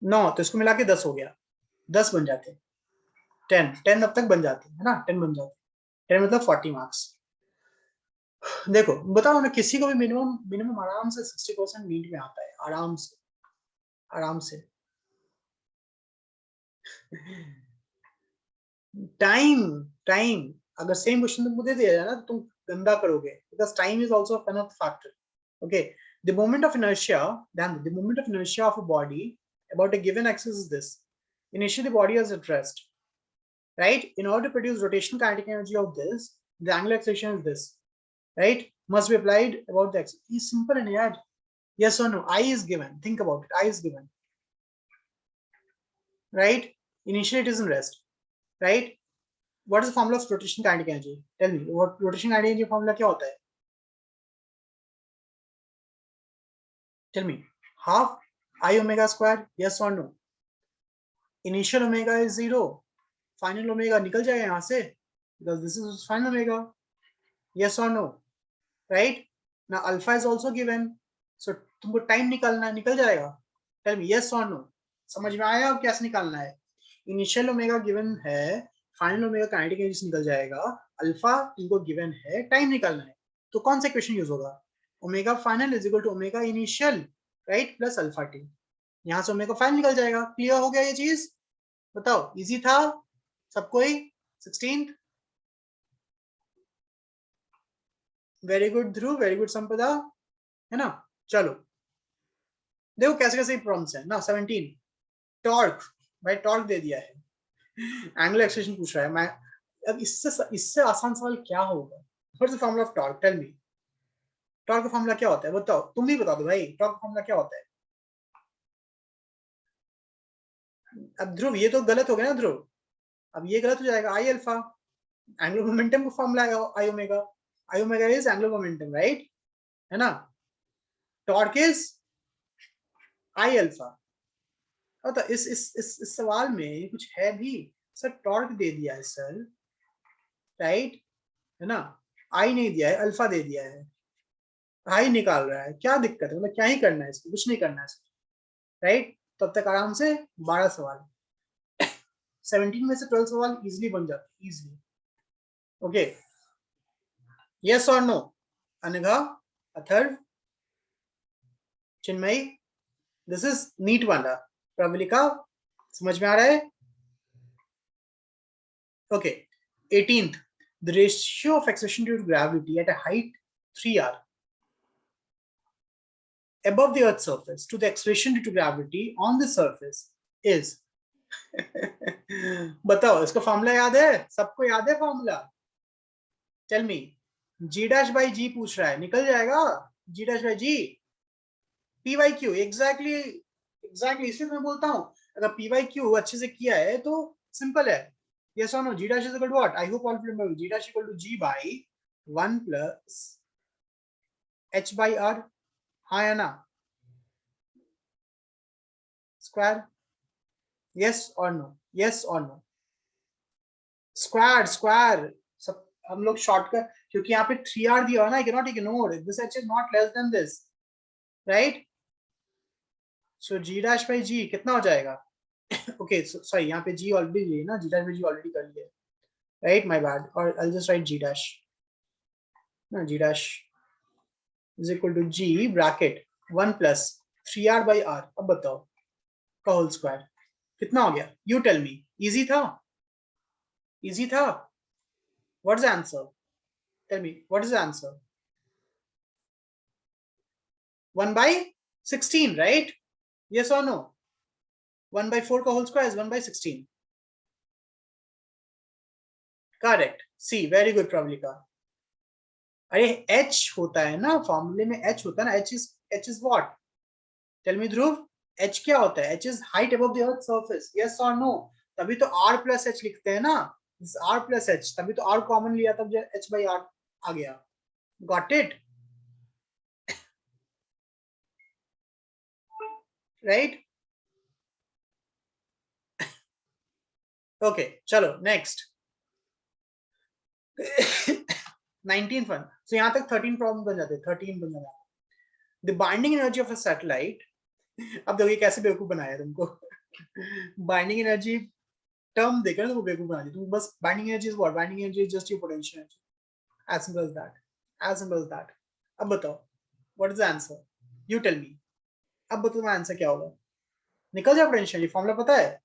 9, तो इसको मिला के 10 हो गया, 10 बन जाते, 10 अब तक बन जाते है ना, 10 बन जाते, 10 मतलब 40 मार्क्स। देखो बताओ ना, किसी को भी मिनिमम मिनिमम आराम से 60% नीट में आता है, आराम से, आराम से, टाइम, टाइम, अगर सेम क्वेश्चन तुमको दे दिया जाए ना, तो तुम गंदा करोगे, because time is also one of the factor, okay, the moment of inertia, then the moment of inertia of a body about a given axis is this, initially the body is at rest, right, in order to produce rotational kinetic energy of this, the angular acceleration is this, right, must be applied about the axis, it's simple and yet, yes or no, I is given, think about it, I is given, right, initially it is in rest, right, what is the formula of rotation kinetic energy, tell me what rotation kinetic energy formula kya hota hai, tell me, half I omega square, yes or no, initial omega is 0, final omega निकल जाएगा यहां से, because this is final omega, yes or no, right, now alpha is also given, so तुमको टाइम निकालना है, निकल जाएगा, tell me yes or no, समझ में आया अब कैसे निकालना है, इनिशियल ओमेगा गिवन है, फाइनल ओमेगा काइनेटिक एनर्जी निकल जाएगा, अल्फा तुमको गिवन है, टाइम निकालना है, तो कौन सा इक्वेशन यूज होगा, omega final is equal to omega initial, right, plus alpha T, यहां से ओमेगा फाइनल निकल जाएगा, क्लियर हो गया ये चीज, बताओ इजी था सबको ही, 16th very good Dhruv, very good संपदा, है ना। चलो देखो कैसे कैसे प्रॉब्लम्स है ना। 17 टॉर्क, भाई टॉर्क दे दिया है, एंगुलर एक्सेलरेशन पूछ रहा है। मैं अब इससे आसान सवाल क्या होगा? What's the formula of torque, tell me. Torque का फॉर्मूला क्या होता है बताओ, तुम भी बता दो भाई, टॉर्क का फॉर्मूला क्या होता है? अब ध्रुव ये तो गलत हो गया ना ध्रुव, अब ये गलत हो जाएगा। आई अल्फा, एंगुलर मोमेंटम का फॉर्मूला है I omega, I omega is angular momentum, right, है ना। Torque is I alpha. तो इस सवाल में कुछ है भी सर, टॉर्क दे दिया है सर, राइट, है ना। आई नहीं दिया है, अल्फा दे दिया है, आई निकाल रहा है, क्या दिक्कत है, मतलब क्या ही करना है इसको, कुछ नहीं करना है इसको, राइट। तब तक आराम से 12 सवाल, 17 में से 12 सवाल इजिली बन जाते हैं, इजिली। ओके, यस और no? Anagha, Atharva, Chinmayi, this is NEET वाला, प्रबलिका, समझ में आ रहा है? Okay, 18th, the ratio of acceleration due to gravity at a height 3r above the earth's surface to the acceleration due to gravity on the surface is बताओ इसका फॉर्मूला याद है? सबको याद है formula? Tell me. G dash by g पूछ रहा है, निकल जाएगा g dash by g, p y q, exactly exactly, इसलिए मैं बोलता हूँ अगर पी वाई क्यू अच्छे से किया है तो सिंपल है। यस और no? G dash is equal to what? I hope all remember, G dash equal to G by 1 plus H by R, हाँ या ना? स्क्वायर, यस और नो? यस और नो? स्क्वायर स्क्वायर, सब हम लोग शॉर्टकट, क्योंकि यहाँ पे 3r दिया है ना, I can not ignore this, h is not less than this, right. So g dash by g कितना हो जाएगा? ओके सॉरी, यहाँ पे जी ऑलरेडी है ना, g dash by g already कर लिया, राइट, माय बैड, और I just write g dash ना, g dash is equal to g bracket 1 plus 3r by r, अब बताओ का होल स्क्वायर कितना हो गया? यू टेल मी, इजी था? इजी था? What is the answer? Tell me what is the answer? 1 by 16, right? Yes or no? 1 by 4 का whole square is 1 by 16, correct. See, very good Pravalika. अरे h होता है ना फॉर्मूले में, h होता है ना, h is what? Tell me Dhruv, h क्या होता है? h is height above the earth surface, yes और नो? तभी तो r प्लस h लिखते हैं ना, r प्लस h, तभी तो r कॉमन लिया तब h by r आ गया, गॉट इट, राइट। ओके चलो नेक्स्ट। 19th वन, so यहाँ तक 13 प्रॉब्लम बन जाते हैं, 13 बन जाते हैं। The binding energy of a satellite, अब देखिए कैसे बेवकूफ बनाया तुमको। बाइंडिंग एनर्जी टर्म देकर तुमको बेवकूफ बना दी, तुम बस binding energy is what? Binding energy is just your potential energy, as simple as that, as simple as that. अब बताओ what is the answer, you tell me. अब बताओ तुम्हारा आंसर क्या होगा? निकल जाए पोटेंशियल, ये फॉर्मूला पता है?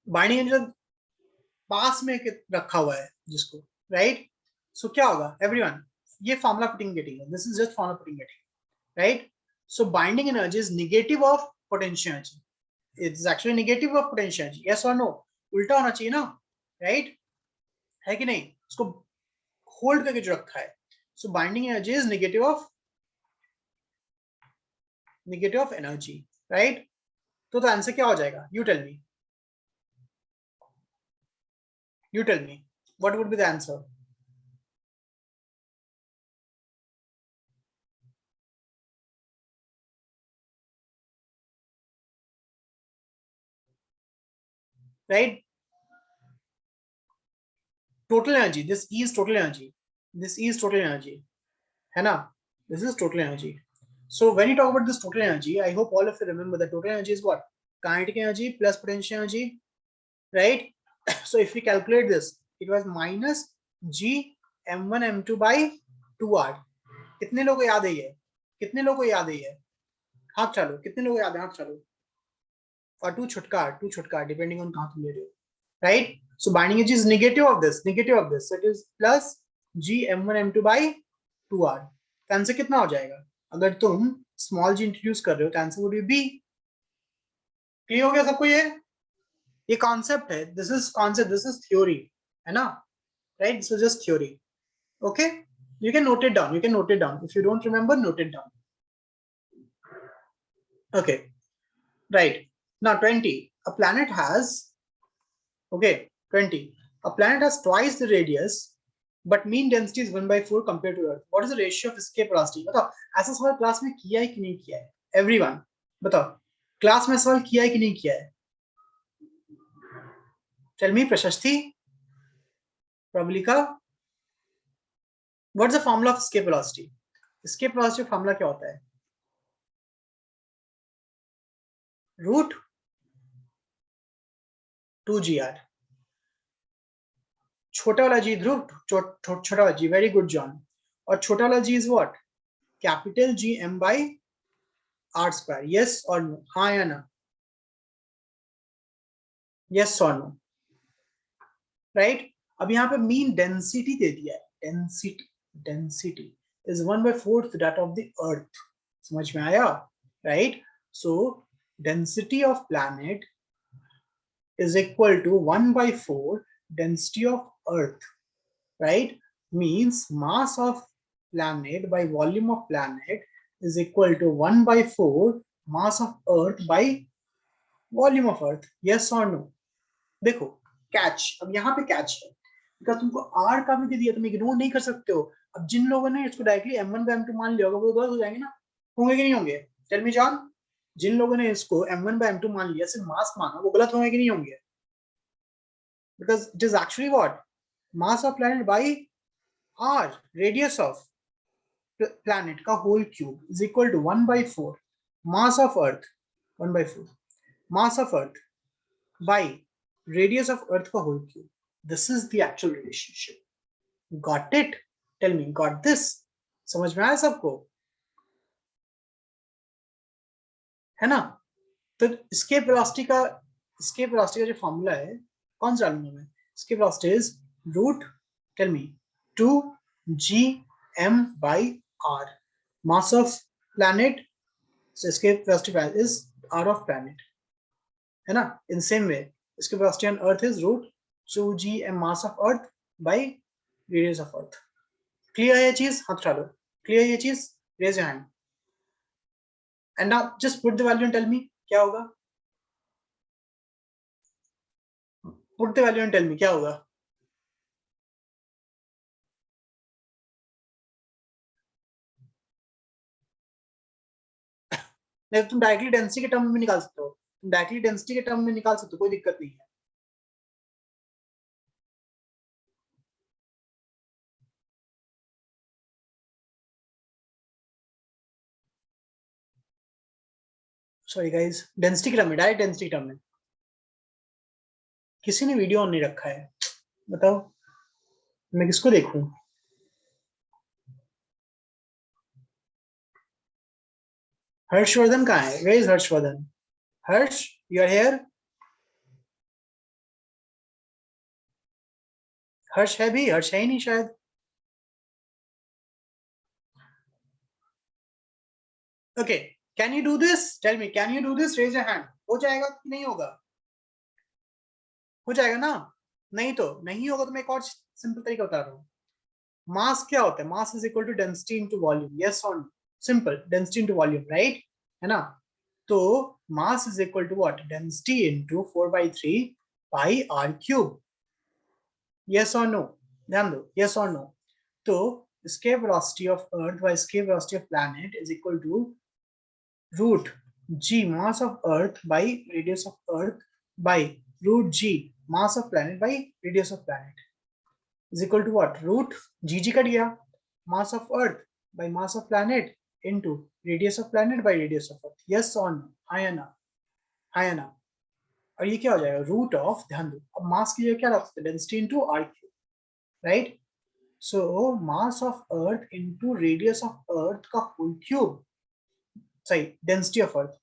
बाइंडिंग एनर्जी पास में रखा हुआ है जिसको, राइट। सो क्या होगा एवरीवन, ये फॉर्मूला पुटिंग गेटिंग है, this is just formula putting getting, right. So binding energy is negative of potential energy, it's actually negative of potential energy, yes और नो? उल्टा होना चाहिए ना, राइट, है कि नहीं? उसको होल्ड करके जो रखा है, so binding energy is negative of energy, right. तो आंसर क्या हो जाएगा? You tell me, you tell me what would be the answer? Right, total energy, this is total energy, this is total energy, है ना, this is total energy. So when you talk about this total energy, I hope all of you remember that total energy is what? Kinetic energy plus potential energy, right? So if we calculate this, it was minus g m1 m2 by 2r. कितने लोगों को याद है ये? कितने लोगों को याद है ये? हाथ चालू, कितने लोगों को याद है? हाथ चालू, or 2 छुटका depending on कहाँ तुम ले रहे हो, right? So binding edge is negative of this, so it is plus g m1 m2 by 2r. तो आंसर कितना हो जाएगा? अगर तुम स्मॉल g इंट्रोड्यूस कर रहे हो तो answer would be B. Clear हो गया सबको? ये कॉन्सेप्ट है, this is concept, this is theory, है ना, right? This is just theory. Okay, you can note it down, if you don't remember, note it down. Okay, right. Now 20, a planet has, okay, 20, a planet has twice the radius but mean density is 1/4 compared to Earth. What is the ratio of escape velocity? बताओ, ऐसा सवाल क्लास में किया है कि नहीं किया है? एवरीवन बताओ, क्लास में सवाल किया है कि नहीं किया है? Tell me. Prashasti, Prabalika, what is the formula of escape velocity? escape velocity formula क्या होता है? Root 2gr. छोटा वाला जी ध्रुव, छोटा वाला जी, वेरी गुड जॉन. और छोटा वाला g is what? Capital g m by r square. Yes और नो? हाँ या ना? यस और नो? राइट. अब यहाँ पे मीन डेंसिटी दे दिया है, density is 1/4 that of the earth. समझ में आया? Right. So density of planet is equal to 1/4 density of earth, right? Means mass of planet by volume of planet is equal to 1/4 mass of earth by volume of earth. Yes or no? देखो कैच, अब यहाँ पे कैच है, बिकॉज तुमको आर का भी दे दिया, तुम इग्नोर नहीं कर सकते हो. अब जिन लोगों ने इसको डायरेक्टली m1 by m2 मान लिया होगा वो गलत हो जाएंगे ना? होंगे कि नहीं होंगे? Tell me John. जिन लोगों ने इसको m1 by m2 मान लिया, सिर्फ मास माना, वो गलत होंगे कि नहीं होंगे? Because it is actually what? Mass of planet by r, radius of planet का whole cube is equal to 1/4 mass of earth, 1/4 mass of earth by radius of earth का whole cube. This is the actual relationship. Got it? Tell me, got this? समझ में आया सबको? है ना? तो escape velocity का जो फॉर्मूला है कौन सा डालूंगा मैं? escape velocity is root, tell me, 2gm by r. Mass of planet, so escape velocity is r of planet, है ना? In same way, escape velocity on earth is root 2gm mass of earth by radius of earth. Clear है ये चीज? हाथ उठा लो. Clear ये चीज? Raise your hand. And now just put the value and tell me क्या होगा? Put the value and tell me क्या होगा? नहीं, तुम डायरेक्टली डेंसिटी के टर्म में निकाल सकते हो, कोई दिक्कत नहीं है. सॉरी गाइस, डेंसिटी के टर्म में, डायरेक्ट डेंसिटी टर्म में. किसी ने वीडियो ऑन नहीं रखा है, बताओ मैं किसको देखूं? हर्षवर्धन कहाँ है? Where is Harshvardhan? Harsh, you are here? Harsh है भी? हर्ष है ही नहीं शायद. Okay, can you do this? Tell me, can you do this? Raise your hand. हो जाएगा कि नहीं होगा? हो जाएगा ना? नहीं तो नहीं होगा तो मैं एक और सिंपल तरीका बता रहा हूँ. मास क्या होता है? Mass is equal to density into volume. Yes और no? Simple, density into volume, right? है ना? तो mass is equal to what? Density into 4/3 pi r cube. Yes और नो? ध्यान दो, यस और नो? तो escape velocity of earth by escape velocity of planet is equal to root g mass of earth by radius of earth by root g mass of planet by radius of planet is equal to what? root g cut गया, mass of earth by mass of planet into radius of planet by radius of earth. yes or no? हाँ या ना? हाँ या ना? और ये क्या हो जाएगा? रूट ऑफ, ध्यान दो, अब मास की जगह क्या रख सकते हैं? Density into r cube, right? So mass of earth into radius of earth का whole cube, sorry, density of earth.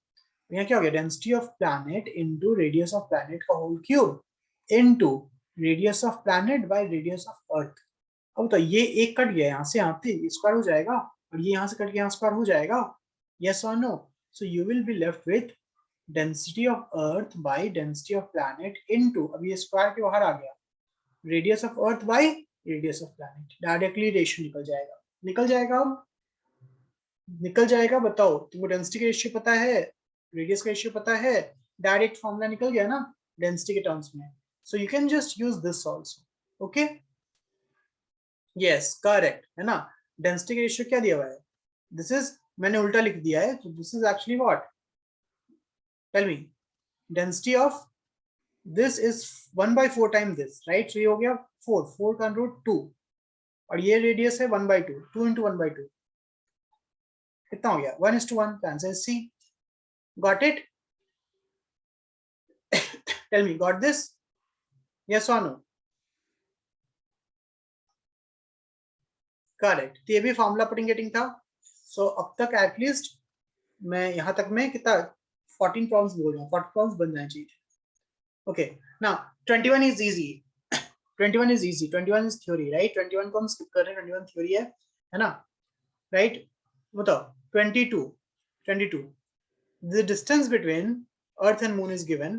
यहाँ क्या हो गया, density of planet into radius of planet का whole cube into radius of planet by radius of earth. अब तो ये एक कट गया, यहाँ से यहाँ पे स्क्वायर हो जाएगा और ये यहाँ से कट के यहाँ स्क्वायर हो जाएगा, यस और no. So you will be left with density of earth by density of planet into, अब ये स्क्वायर के बाहर आ गया, radius of earth by radius of planet. Directly ratio निकल जाएगा, निकल जाएगा, अब निकल जाएगा। बताओ तुमको डेंसिटी का रेशियो पता है, रेडियस का रेशियो पता है, डायरेक्ट फॉर्मूला निकल गया ना डेंसिटी के टर्म्स में। So you can just use this also. Okay, yes correct है ना। डेंसिटी का रेशियो क्या दिया हुआ है, दिस इज, मैंने उल्टा लिख दिया है, तो this is actually what, tell me, density of this is 1/4 time this, right. So ये हो गया 4, 4 का रूट 2, और ये रेडियस है 1/2, 2 इंटू 1/2 कितना हो गया, 1:1। The answer is C. Got it? Tell me, got this? Yes or no? Correct. तो ये भी फॉर्मूला पुटिंग गेटिंग था। सो अब तक एटलीस्ट मैं यहाँ तक में कितना 14 प्रॉब्लम्स बोल रहा हूँ, 40 प्रॉब्लम्स बन जाने चाहिए। Okay, now 21 is easy, 21 is easy, 21 is theory, right. 21 को हम स्किप कर रहे हैं, 21 थ्योरी है ना, राइट। बताओ 22 the distance between earth and moon is given,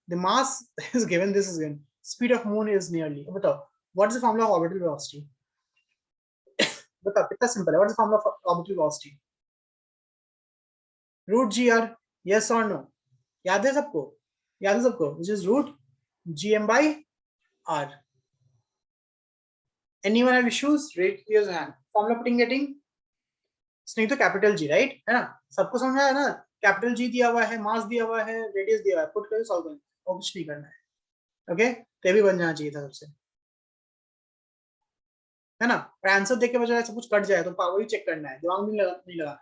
the mass is given, this is given, speed of moon is nearly, बताओ what is the formula of orbital velocity? बताओ कितना सिंपल है, what is the formula of orbital velocity? root gr, yes or no? याद है सबको, याद है सबको, which is root gm by r. anyone have issues, raise your hand. formula putting getting, नहीं तो कैपिटल जी, राइट है ना, सबको समझ आया ना, कैपिटल जी दिया हुआ है, मास दिया हुआ है, रेडियस दिया हुआ है, पुट करके सॉल्व करना है और कुछ नहीं करना है। ओके, तो भी बन जाना चाहिए था सबसे, है ना। और आंसर देख के बजाय सब कुछ कट जाए तो पावर ही चेक करना है, दिमाग नहीं लगाना है,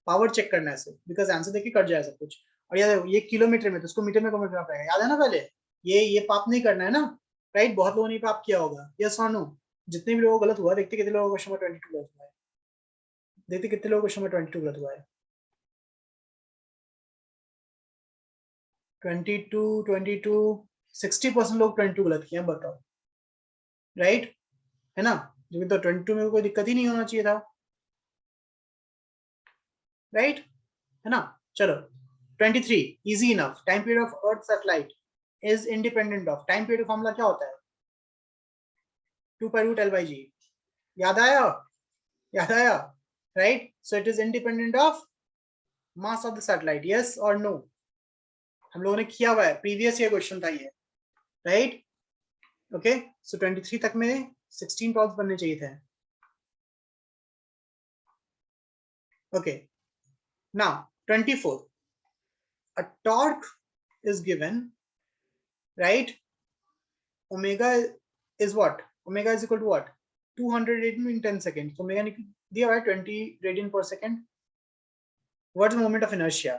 पावर चेक करना है सिर्फ, बिकॉज आंसर देख के कट जाए सब कुछ। और याद है ये किलोमीटर में, तो उसको मीटर में कन्वर्ट करना पड़ेगा, याद है ना पहले, ये पाप नहीं करना है ना, राइट। बहुत लोगों ने पाप किया होगा, यस और नो। जितने भी लोगों को गलत हुआ, देखते कितने लोगों को क्वेश्चन नंबर 22 गलत हुआ है, देखते कितने लोगों को क्वेश्चन नंबर 22 गलत हुआ है। 22 60% लोग 22 गलत किए, बताओ, राइट है ना। जो तो 22 में कोई दिक्कत ही नहीं होना चाहिए था, राइट है ना। चलो 23 easy enough, time period of earth satellite is independent of, time period formula क्या होता है, 2π√L/g, याद आया, याद आया, right. So it is independent of mass of the satellite, yes और नो। हम लोगों ने किया हुआ है, प्रीवियस ईयर क्वेश्चन था ये, राइट। ओके, सो 23 तक में 16 प्रॉब्लम्स बनने चाहिए थे। Okay, now 24, a torque is given, right? Omega is what, omega is equal to what, 200 radian in 10 seconds. So omega दिया हुआ है 20 radian per second. What is the moment of inertia?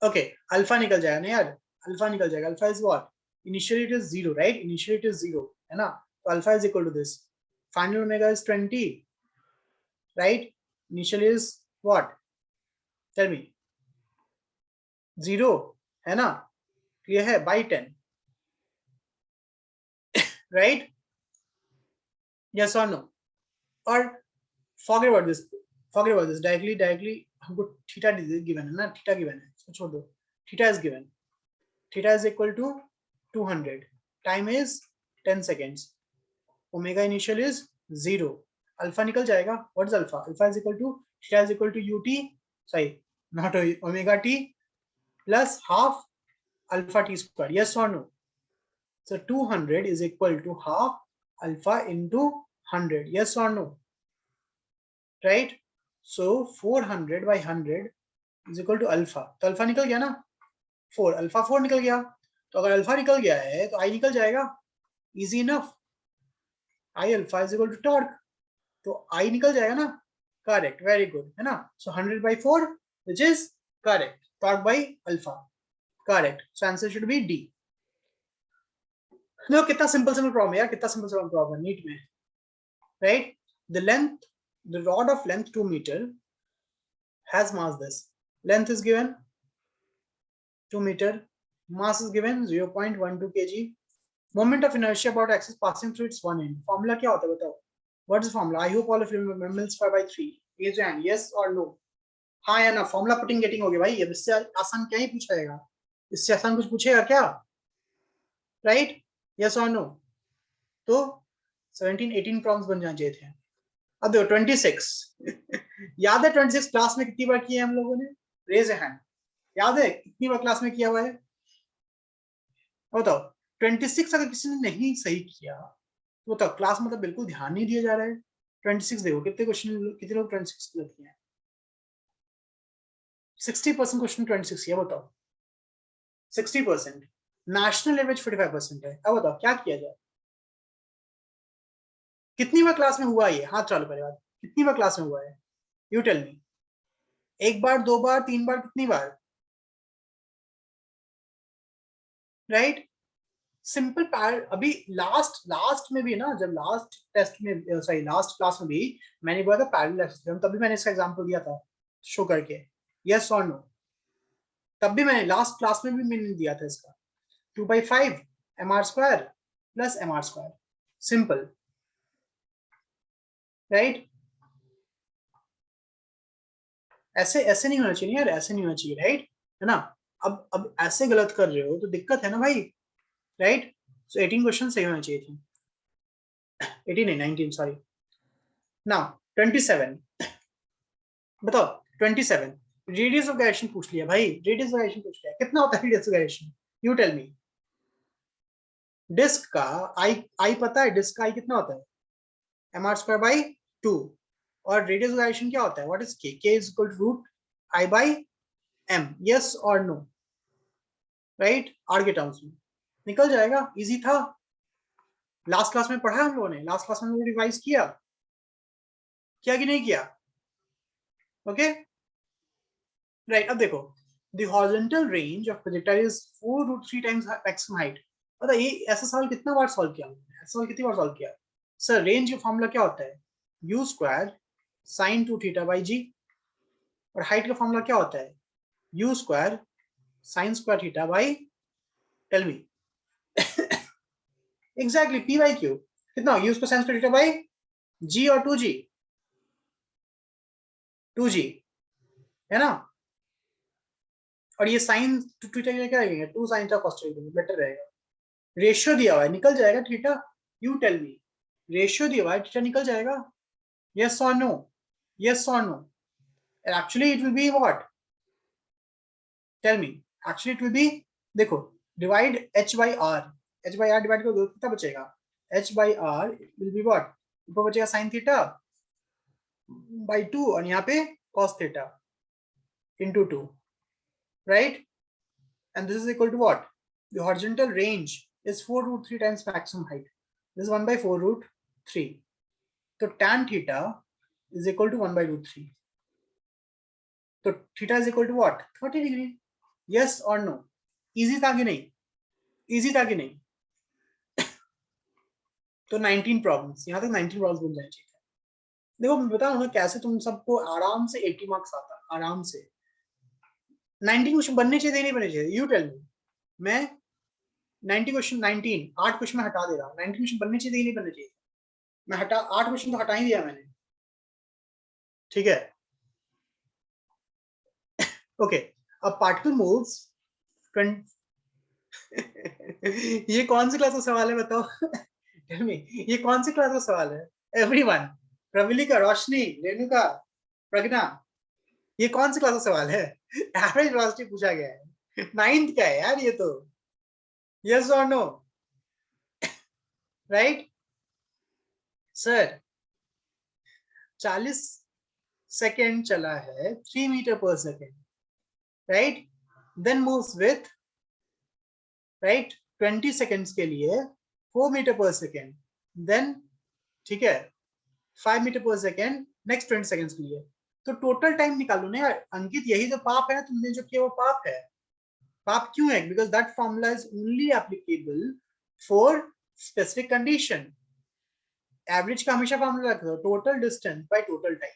Okay, alpha निकल जाएगा ना यार, alpha निकल जाएगा, alpha is what, initially it is 0, right, initially it is 0 है ना, तो alpha is equal to this, final omega is 20, right, initially is what, tell me, 0 है ना, क्लियर है, by 10, right, yes or no। और forget about this, directly हमको थीटा गिवन है ना, थीटा गिवन है, इसको छोड़ दो, theta is given, theta is equal to 200, time is 10 seconds, omega initial is 0, alpha निकल जाएगा, what is alpha, alpha is equal to, theta is equal to ut, sorry not omega t plus half alpha t square, yes और no. So 200 is equal to half alpha into 100, yes or no, right? So 400 by 100 is equal to alpha, तो अल्फा निकल गया ना, 4, अल्फा 4 निकल गया, तो अगर अल्फा निकल गया है तो आई निकल जाएगा, easy enough, I alpha is equal to torque, तो आई निकल जाएगा ना, करेक्ट, वेरी गुड है ना। सो 100 by 4 which is correct, torque by alpha, correct, so answer should B D. देखो कितना सिंपल प्रॉब्लम है यार, कितना सिंपल प्रॉब्लम है नीट में, right. The length, the rod of length 2 meter has mass this, Length is given 2 meter. Mass is given 0.12 kg. Moment of inertia about axis passing through its one end. Formula क्या होता है बताओ? What is the formula? I hope all of you remember square by 3. Raise your hand. Yes or no? हाँ या ना? Formula putting getting हो गया भाई. अब इससे आसान क्या ही पूछेगा? इससे आसान कुछ पूछेगा क्या? Right? Yes or no? तो 17-18 प्रॉब्लम्स बन जाने चाहिए थे. अब देखो 26. याद है 26 क्लास में कितनी बार किया हम लोगों ने? Raise hand. याद है कितनी बार क्लास में किया हुआ है? बताओ. 26 अगर किसी ने नहीं सही किया तो बताओ क्लास में तो बिल्कुल ध्यान नहीं दिया जा रहा है. 26 देखो कितने क्वेश्चन, कितने लोग 26 गलत किए हैं? 60% क्वेश्चन 26 किया. बताओ 60%. नेशनल एवरेज 45% है. अब बताओ क्या किया जाए? कितनी बार क्लास में हुआ ये? हाथ चालू पहले बात. कितनी बार क्लास में हुआ है? You tell me. एक बार, दो बार, तीन बार, कितनी बार? राइट. सिंपल पैर. अभी लास्ट में भी ना, जब लास्ट टेस्ट में, सॉरी लास्ट क्लास में भी मैंने बोला था पैरेलल एक्सिस थ्योरम, तभी मैंने इसका एग्जांपल दिया था शो करके. यस और नो? तब भी मैंने लास्ट क्लास में भी मैंने दिया था इसका. 2/5 mr square plus mr square. Simple. Right. ऐसे ऐसे नहीं होना चाहिए यार, ऐसे नहीं होना चाहिए. राइट है ना? अब ऐसे गलत कर रहे हो तो दिक्कत है ना भाई. राइट. सो 18 क्वेश्चन सही होना चाहिए थे. 18 नहीं, 19 सॉरी. नाउ 27. बताओ 27. रेडियस ऑफ गायरेशन पूछ लिया भाई. रेडियस ऑफ गायरेशन पूछ लिया. कितना होता है radius of gyration? You tell me. Disc का आई पता है. डिस्क का आई कितना होता है? mr square by 2. और रेडियस ऑफ गायरेशन क्या होता है? What is K? K is equal to root I by M. Yes और no? Right. R K terms में निकल जाएगा. इजी था. लास्ट क्लास में पढ़ा हम लोगों ने. लास्ट क्लास में रिवाइज किया कि नहीं किया? ओके. राइट. अब देखो the horizontal range of projectile is 4√3 times maximum height. पता ये ऐसा सवाल कितना बार सॉल्व किया? ऐसा सवाल कितनी बार सॉल्व किया? सर रेंज का फॉर्मूला क्या होता है? u square sin 2 theta by g. और हाइट का फॉर्मूला क्या होता है? u square sin square theta by, tell me. Exactly p by q. कितना? u square sin square theta by g और 2g. 2g है ना? और ये साइन थीटा क्या रहेगा? 2 sin theta cos theta. Better रहेगा. रेशियो दिया हुआ है, निकल जाएगा theta. You tell me. Ratio दिया हुआ है, थीटा निकल जाएगा. यस और नो? यस और no? Actually it will be what? Tell me. Actually it will be, देखो, divide h by r. h by r divide करो कितना बचेगा? h by r will be what? ऊपर बचेगा sin थीटा बाई 2 और यहाँ पे cos theta into 2. Right. and this is equal to what? The horizontal range is 4√3 times maximum height. This is 1 by 4√3. तो tan theta is equal to 1 by root 3. तो theta is equal to what? 30 degree. Yes or no? Easy था कि नहीं? Easy था कि नहीं? तो 19 प्रॉब्लम्स, यहाँ तक 19 प्रॉब्लम्स बन जाने चाहिए. देखो मैं बताऊँ ना कैसे तुम सबको आराम से 80 मार्क्स आता. आराम से 19 क्वेश्चन बनने चाहिए नहीं बनने चाहिए? You tell me. मैं 90 क्वेश्चन, 19 8 क्वेश्चन में हटा दे रहा हूँ. 19 क्वेश्चन बनने चाहिए नहीं बनने चाहिए? मैं 8 क्वेश्चन तो हटा ही दिया मैंने. ठीक है. ओके. अब पार्टिकल मूव्स. ये कौन सी क्लास का सवाल है बताओ? Tell me. ये कौन सी क्लास का सवाल है? एवरीवन. प्रवलिका, रोशनी, रेणुका, प्रज्ञा, ये कौन सी क्लास का सवाल है? एवरेज वेलोसिटी पूछा गया है. 9th का है यार ये तो. यस और नो? राइट. सर 40 सेकेंड चला है 3 मीटर पर second. Right. Then moves with, right, 20 seconds के लिए 4 मीटर पर सेकेंड. देन ठीक है 5 मीटर पर सेकेंड नेक्स्ट 20 सेकेंड्स के लिए. तो टोटल टाइम निकालो ना यार. अंकित यही तो पाप है ना तुमने जो किया वो पाप है. पाप क्यों है? Because that formula is only applicable for specific condition. Average का हमेशा फॉर्मूला रखो, total distance by total time.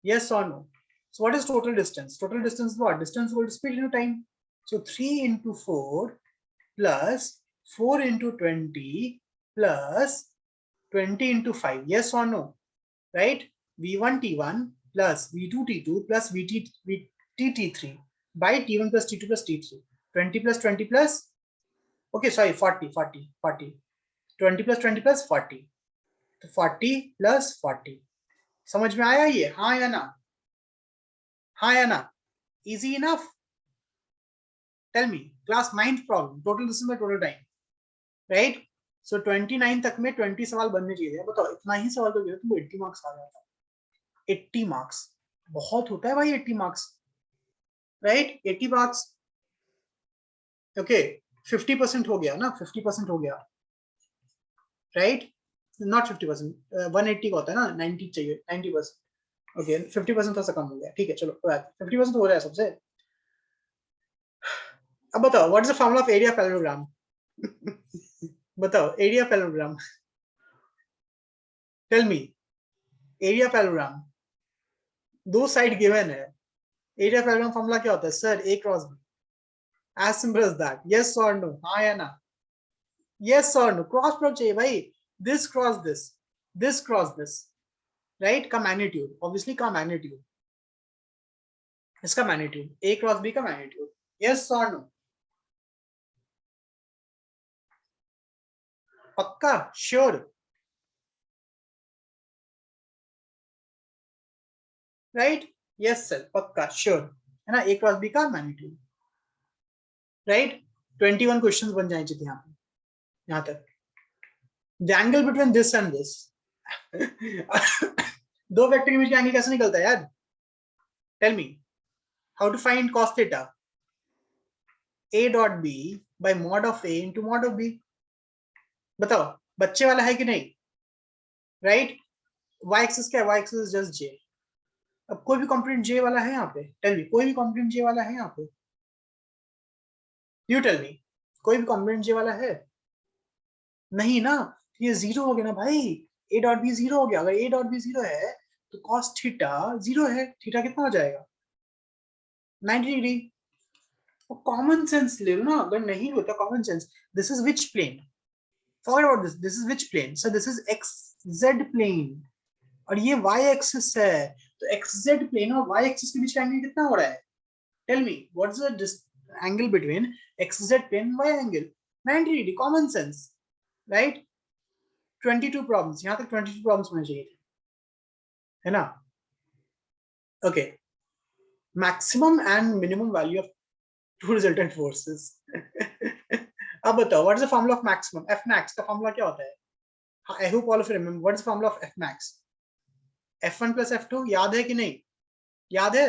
Yes और no? So what is total distance? Total distance is what? Distance equal to speed into time. So 3 into 4 plus 4 into 20 plus 20 into 5. Yes or no? Right? V1 T1 plus V2 T2 plus VT T3 by T1 plus T2 plus T3. 20 plus 20 plus, okay, sorry, 40. 20 plus 20 plus 40. तो 40 plus 40. समझ में आया ये? हाँ या ना? हाँ या ना? Easy enough? Tell me. Class 9th problem. Total distance by total time. Right? So 29 तक में 20 सवाल बनने चाहिए। बताओ इतना ही सवाल तो तुमको 80 मार्क्स आ जाता। 80 मार्क्स बहुत होता है भाई 80 मार्क्स, राइट? 80 मार्क्स, ओके 50% हो गया ना, 50% हो गया, राइट? नॉट 50%, 180 का होता है ना, 90 चाहिए, 90%, ओके 50% थोड़ा सा कम हो गया, ठीक है चलो 50% हो रहा है सबसे। अब बताओ what is the formula of area parallelogram? बताओ area parallelogram, tell me area parallelogram, दो साइड गिवन है, एरिया पैरेललोग्राम फॉर्मूला क्या होता है sir? A cross b, as simple as that. Yes or no? हाँ या ना? Yes or no? Cross product चाहिए भाई, this cross this cross this, right? का मैग्नीट्यूड, ऑब्वियसली का मैग्नीट्यूड, इसका मैग्नीट्यूड, a क्रॉस b का मैग्नीट्यूड। Yes or no? पक्का? श्योर? राइट? यस सर, पक्का श्योर है ना, a क्रॉस b का मैग्नीट्यूड, राइट? 21 क्वेश्चंस बन जाए चाहिए यहाँ पे, यहाँ तक। The angle between this and this, दो वेक्टर के बीच का एंगल कैसे निकलता है यार? Tell me how to find cos theta? a dot b by mod of a into mod of b। बताओ बच्चे वाला है कि नहीं? राइट? y एक्सिस क्या है? y axis just j। अब कोई भी कंपोनेंट j वाला है यहाँ पे? टेल मी कोई भी कंपोनेंट j वाला है यहाँ पे? यू टेल मी कोई भी कंपोनेंट j वाला है? नहीं ना, ये जीरो हो गया ना भाई, a डॉट बी जीरो हो गया। अगर a डॉट बी जीरो है तो cos थीटा जीरो है, थीटा कितना हो जाएगा? 90 डिग्री। कॉमन सेंस ले लो ना, अगर नहीं होता common sense. This is which plane? Forget about this, this is which plane? Sir this is X Z plane और ये y एक्सिस है, तो एक्स जेड प्लेन और y एक्सिस के बीच का एंगल कितना हो रहा है? Tell me what is the angle between X Z plane y angle? 90 degree, common sense, right? 22 problems, यहां तक 22 प्रॉब्लम्स होने चाहिए थे, है ना? Okay, maximum and minimum value of two resultant forces. अब बताओ what is the formula of maximum? F max का फॉर्मूला क्या होता है? I hope all of you remember what is the formula of F max? f1 plus f2, याद है कि नहीं? याद है?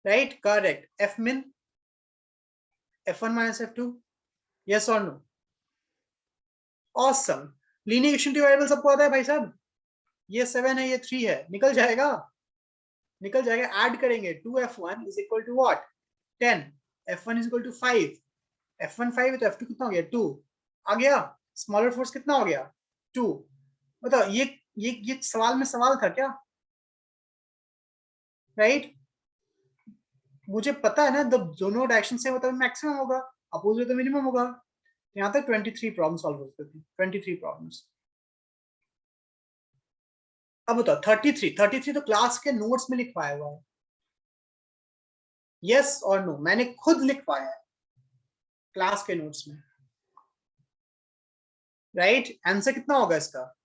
Right, correct. f min f1 minus f2, yes or no? awesome। Linear extensive variable सबको आता है भाई साहब, ये 7 है, ये 3 है, निकल जाएगा, निकल जाएगा। ऐड करेंगे 2f1 is equal to what? 10, f1 is equal to 5, f1 5 है तो f2 कितना हो गया? 2 आ गया। स्मॉलर फोर्स कितना हो गया? 2। बताओ ये सवाल में सवाल था क्या? राइट? मुझे पता है ना, दोनों डायरेक्शन से मतलब मैक्सिमम होगा, अपोजिट तो मिनिमम होगा। यहाँ तक 23 प्रॉब्लम सॉल्व हो सकती थी, 23 प्रॉब्लम्स। अब बताओ 33 तो क्लास के नोट्स में लिखवाया हुआ है, यस और नो? मैंने खुद लिखवाया है क्लास के नोट्स में, राइट? आंसर कितना होगा इसका?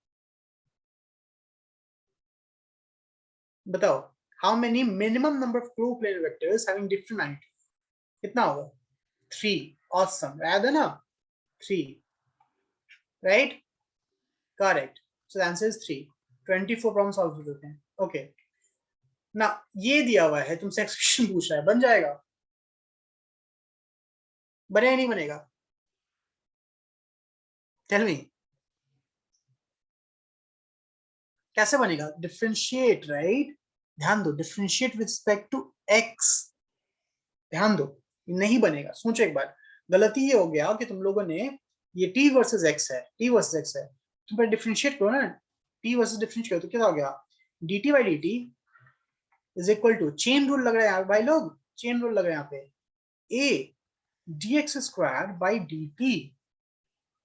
बताओ how many minimum number of close plane vectors having different magnitude? कितना होगा? 3। ऑसम, याद है ना? 3, right? Correct. So the answer is 3। 24 problem solve हो जाते हैं। ओके ना, ये दिया हुआ है, तुमसे एक्सप्रेशन पूछ रहा है, बन जाएगा? बनेगा नहीं बनेगा? टेल मी कैसे बनेगा? Differentiate, right? ध्यान दो, differentiate with respect to X, ध्यान दो, नहीं बनेगा। सोचो एक बार, गलती ये हो गया कि तुम लोगों ने ये t वर्सेस x है, t वर्सेस x है, तुम पर डिफरेंशिएट करो ना, t वर्सेस डिफरेंशिएट करो तो क्या हो गया? dt by dt is equal to, chain rule लग रहा है यार भाई लोग, चेन रूल लग रहा है यहाँ पे, a dx square by dt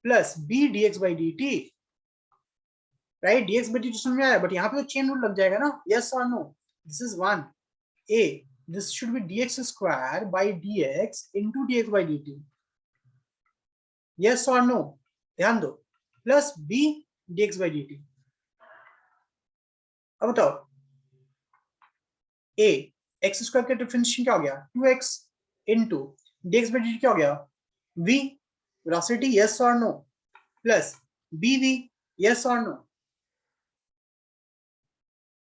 plus b dx by dt, right. dx by dt समझ में आया, बट यहाँ पे तो चेन रूल लग जाएगा ना, यस और no. This is one, a this should be dx square by dx into dx by dt, yes or no, ध्यान दो, plus b dx by dt। अब बताओ, a x स्क्वायर का डिफरेंशिएशन क्या हो गया, 2x into dx by dt क्या हो गया, v velocity, yes or no, plus bv, yes or no,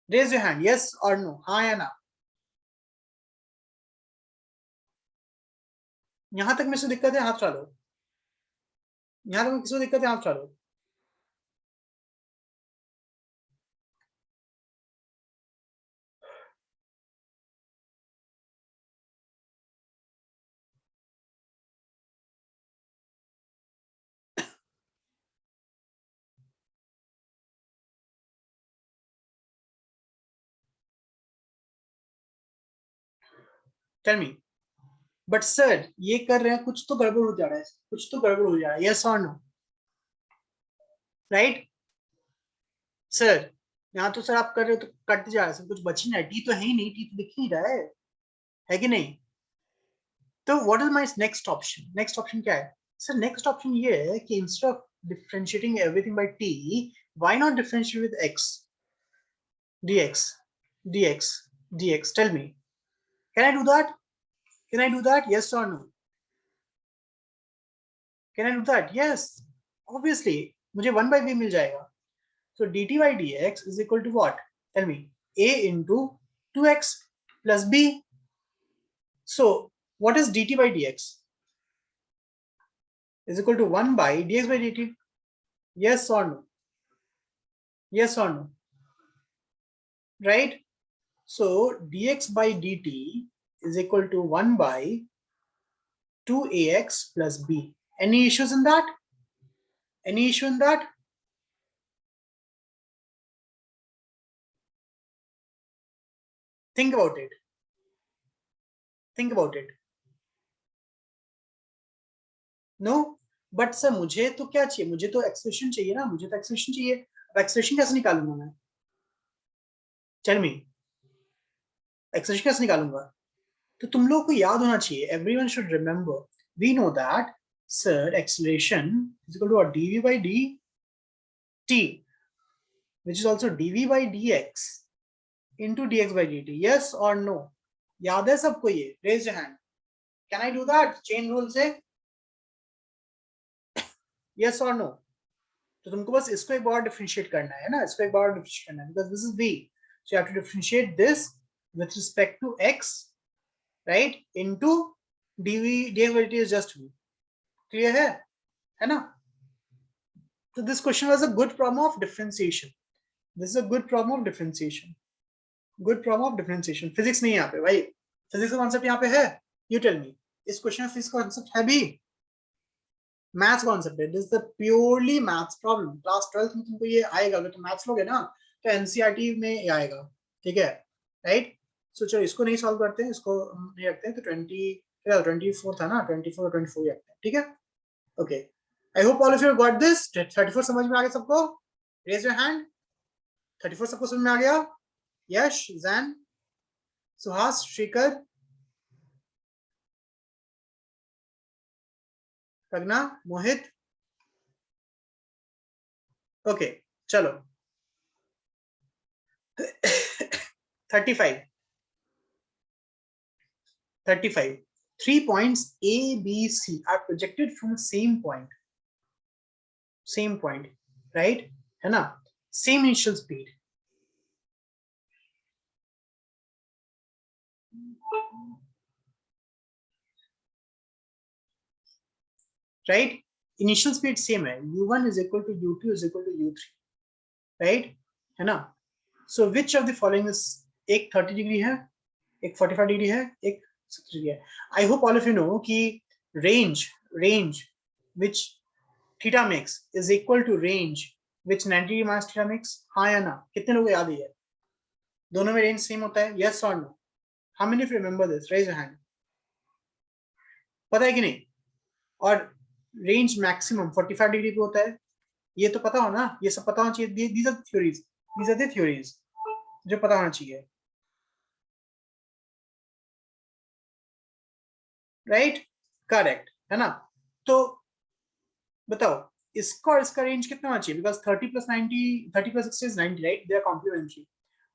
raise your hand, yes or no, हाँ या ना। यहां तक में से दिक्कत है, हाथ उठा लो, यहां तक में किसी को दिक्कत है, हाथ उठा लो। टेल मी, बट सर ये कर रहे हैं, कुछ तो गड़बड़ हो जा रहा है, कुछ तो गड़बड़ हो जा रहा है, यस और नो, राइट। सर यहाँ तो सर आप कर रहे हो तो कट जा रहा है सर, कुछ बच ही नहीं, टी तो है ही नहीं, टी तो दिख ही नहीं रहा है कि नहीं। तो what is my next option, next option क्या है सर, नेक्स्ट ऑप्शन ये है कि instead of differentiating everything by T, why not differentiate with X, dx dx dx, tell me, can I do that, can I do that, yes or no, can I do that, yes, obviously मुझे 1/v मिल जाएगा। So dt by dx is equal to what? Tell me. A into 2x plus b. So what is dt by dx? Is equal to 1 by dx by dt. Yes or no? Yes or no? Right? So dx by dt is equal to 1 by 2ax plus b. Any issues in that? Any issue in that? Think about it. Think about it. No? But sir मुझे तो क्या चाहिए, मुझे तो एक्सप्रेशन चाहिए ना, मुझे तो एक्सप्रेशन चाहिए। अब एक्सप्रेशन कैसे निकालूंगा मैं, टेल मी, एक्सप्रेशन कैसे निकालूंगा। तो तुम लोग को याद होना चाहिए, everyone should remember, we know that sir acceleration is equal to dv by dt which is also dv by dx into dx by dt, yes or no, याद है सबको ये, raise your hand, can I do that chain rule से, yes or no। तो तुमको बस इसको एक बार डिफरेंशिएट करना है ना, इसको एक बार डिफरेंशिएट करना है, because this is v, so you have to differentiate this with respect to x, right, into dv dx by dt is just v, clear है ना। So this question was a good problem of differentiation. This is a good problem of differentiation. Good problem of differentiation. Physics नहीं है यहाँ पे भाई, physics का concept यहाँ पे है, you tell me, इस question में physics का concept है भी, maths concept है, this is the purely maths problem। class 12th में तुमको ये आएगा, अगर तुम maths लोगे ना तो NCERT में ये आएगा, ठीक है, right। so चलो इसको नहीं solve करते हैं, इसको नहीं रखते हैं, तो 24 था ना, 24 और 24 रखते हैं, ठीक है, okay। I hope all of you got this। 34 समझ में आ गया सबको, raise your hand। 34 सबको समझ में आ गया, यश, जैन, सुहास, श्रीकर, प्रज्ञा, मोहित, ओके चलो। 35 3 points A, B, C are projected from the same point, right, है ना, same initial speed, right, initial speed same है, u1 is equal to u2 is equal to u3, right, है ना। so which of the following is, एक 30 डिग्री है, एक 45 डिग्री है, एक 60 डिग्री है। I hope all of you know कि range which theta makes is equal to range which 90 degree minus theta makes, हाँ या ना, कितने लोग याद है, दोनों में रेंज सेम होता है, यस और no? How many of you remember this? Raise your hand. पता है कि नहीं? और रेंज मैक्सिमम 45 डिग्री पे होता है, ये तो पता हो ना, ये सब पता होना चाहिए। These are theories, these are the theories जो पता होना चाहिए, राइट? करेक्ट है ना? तो बताओ इसका और इसका रेंज कितना होना चाहिए? Because 30 plus 90, 30 plus 60 is 90, right? They are complementary.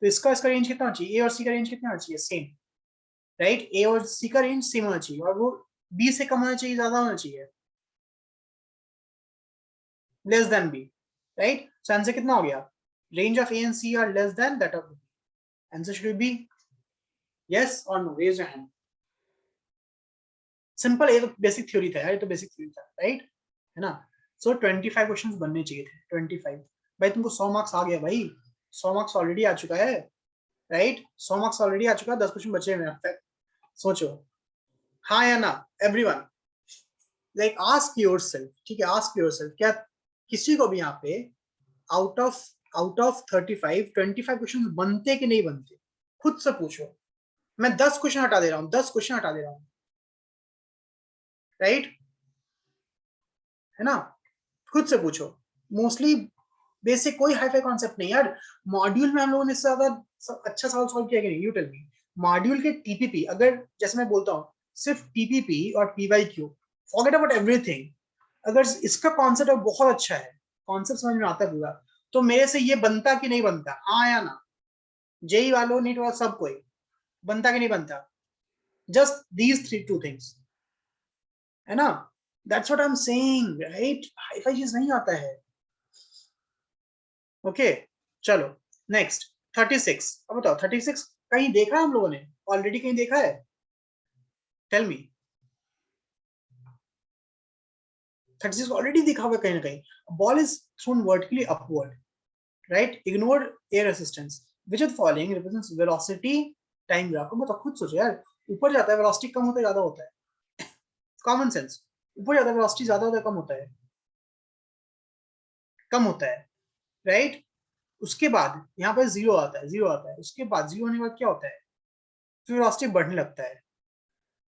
तो इसका इसका रेंज कितना होना चाहिए? ए और सी का रेंज कितना होना चाहिए? Same, right? ए और सी का रेंज सेम होना चाहिए, और वो बी से कम होना चाहिए, ज्यादा होना चाहिए? Less than b, right? So answer कितना हो गया? Range of a and c are less than that of b. Answer should be yes और no? Raise your hand. Simple, ये तो बेसिक थ्योरी था यार, ये तो बेसिक थ्योरी था, राइट? है ना? सो 25 क्वेश्चंस बनने चाहिए थे, 25। भाई तुमको 100 मार्क्स आ गया भाई, 100 मार्क्स ऑलरेडी आ चुका है, राइट? 100 मार्क्स ऑलरेडी आ चुका है, 10 क्वेश्चन बचे हुए हैं अब तक। सोचो, हाँ या ना? एवरीवन, लाइक आस्क योरसेल्फ, ठीक है? आस्क योरसेल्फ, क्या किसी को भी यहाँ पे आउट ऑफ 35 25 क्वेश्चन बनते कि नहीं बनते? खुद से पूछो। मैं 10 क्वेश्चन हटा दे रहा हूँ, 10 क्वेश्चन हटा दे रहा हूँ, राइट? है ना? खुद से पूछो। मोस्टली बेसिक, कोई हाईफाई कॉन्सेप्ट नहीं यार। मॉड्यूल में हम लोगों ने इससे ज्यादा अच्छा सवाल सॉल्व किया कि नहीं? You tell me. मॉड्यूल के टीपीपी, अगर जैसे मैं बोलता हूँ सिर्फ टीपीपी और पीवाईक्यू, फॉरगेट अबाउट एवरीथिंग, अगर इसका कॉन्सेप्ट बहुत अच्छा है, कॉन्सेप्ट समझ में आता है पूरा, तो मेरे से ये बनता कि नहीं बनता? हाँ या ना? जेई वालों, नीट वालों, सब कोई, बनता कि नहीं बनता? Just these three two things, है ना? That's what I am saying, right? Hi fi चीज नहीं आता है। ओके, चलो नेक्स्ट 36। अब बताओ 36 कहीं देखा है हम लोगों ने ऑलरेडी? कहीं देखा है? टेल मी। 36 ऑलरेडी दिखा हुआ कहीं ना कहीं। Ball is thrown vertically upward, right? Ignore air resistance, which of the following represents velocity time graph? मतलब खुद सोचो यार, ऊपर जाता है वेलोसिटी कम होता है ज्यादा होता है? कॉमन सेंस, ऊपर जाता है वेलोसिटी ज्यादा होता है कम होता है? कम होता है, राइट? उसके बाद यहाँ पर जीरो आता है, जीरो आता है, उसके बाद जीरो होने के बाद क्या होता है? फिर वेलोसिटी बढ़ने लगता है,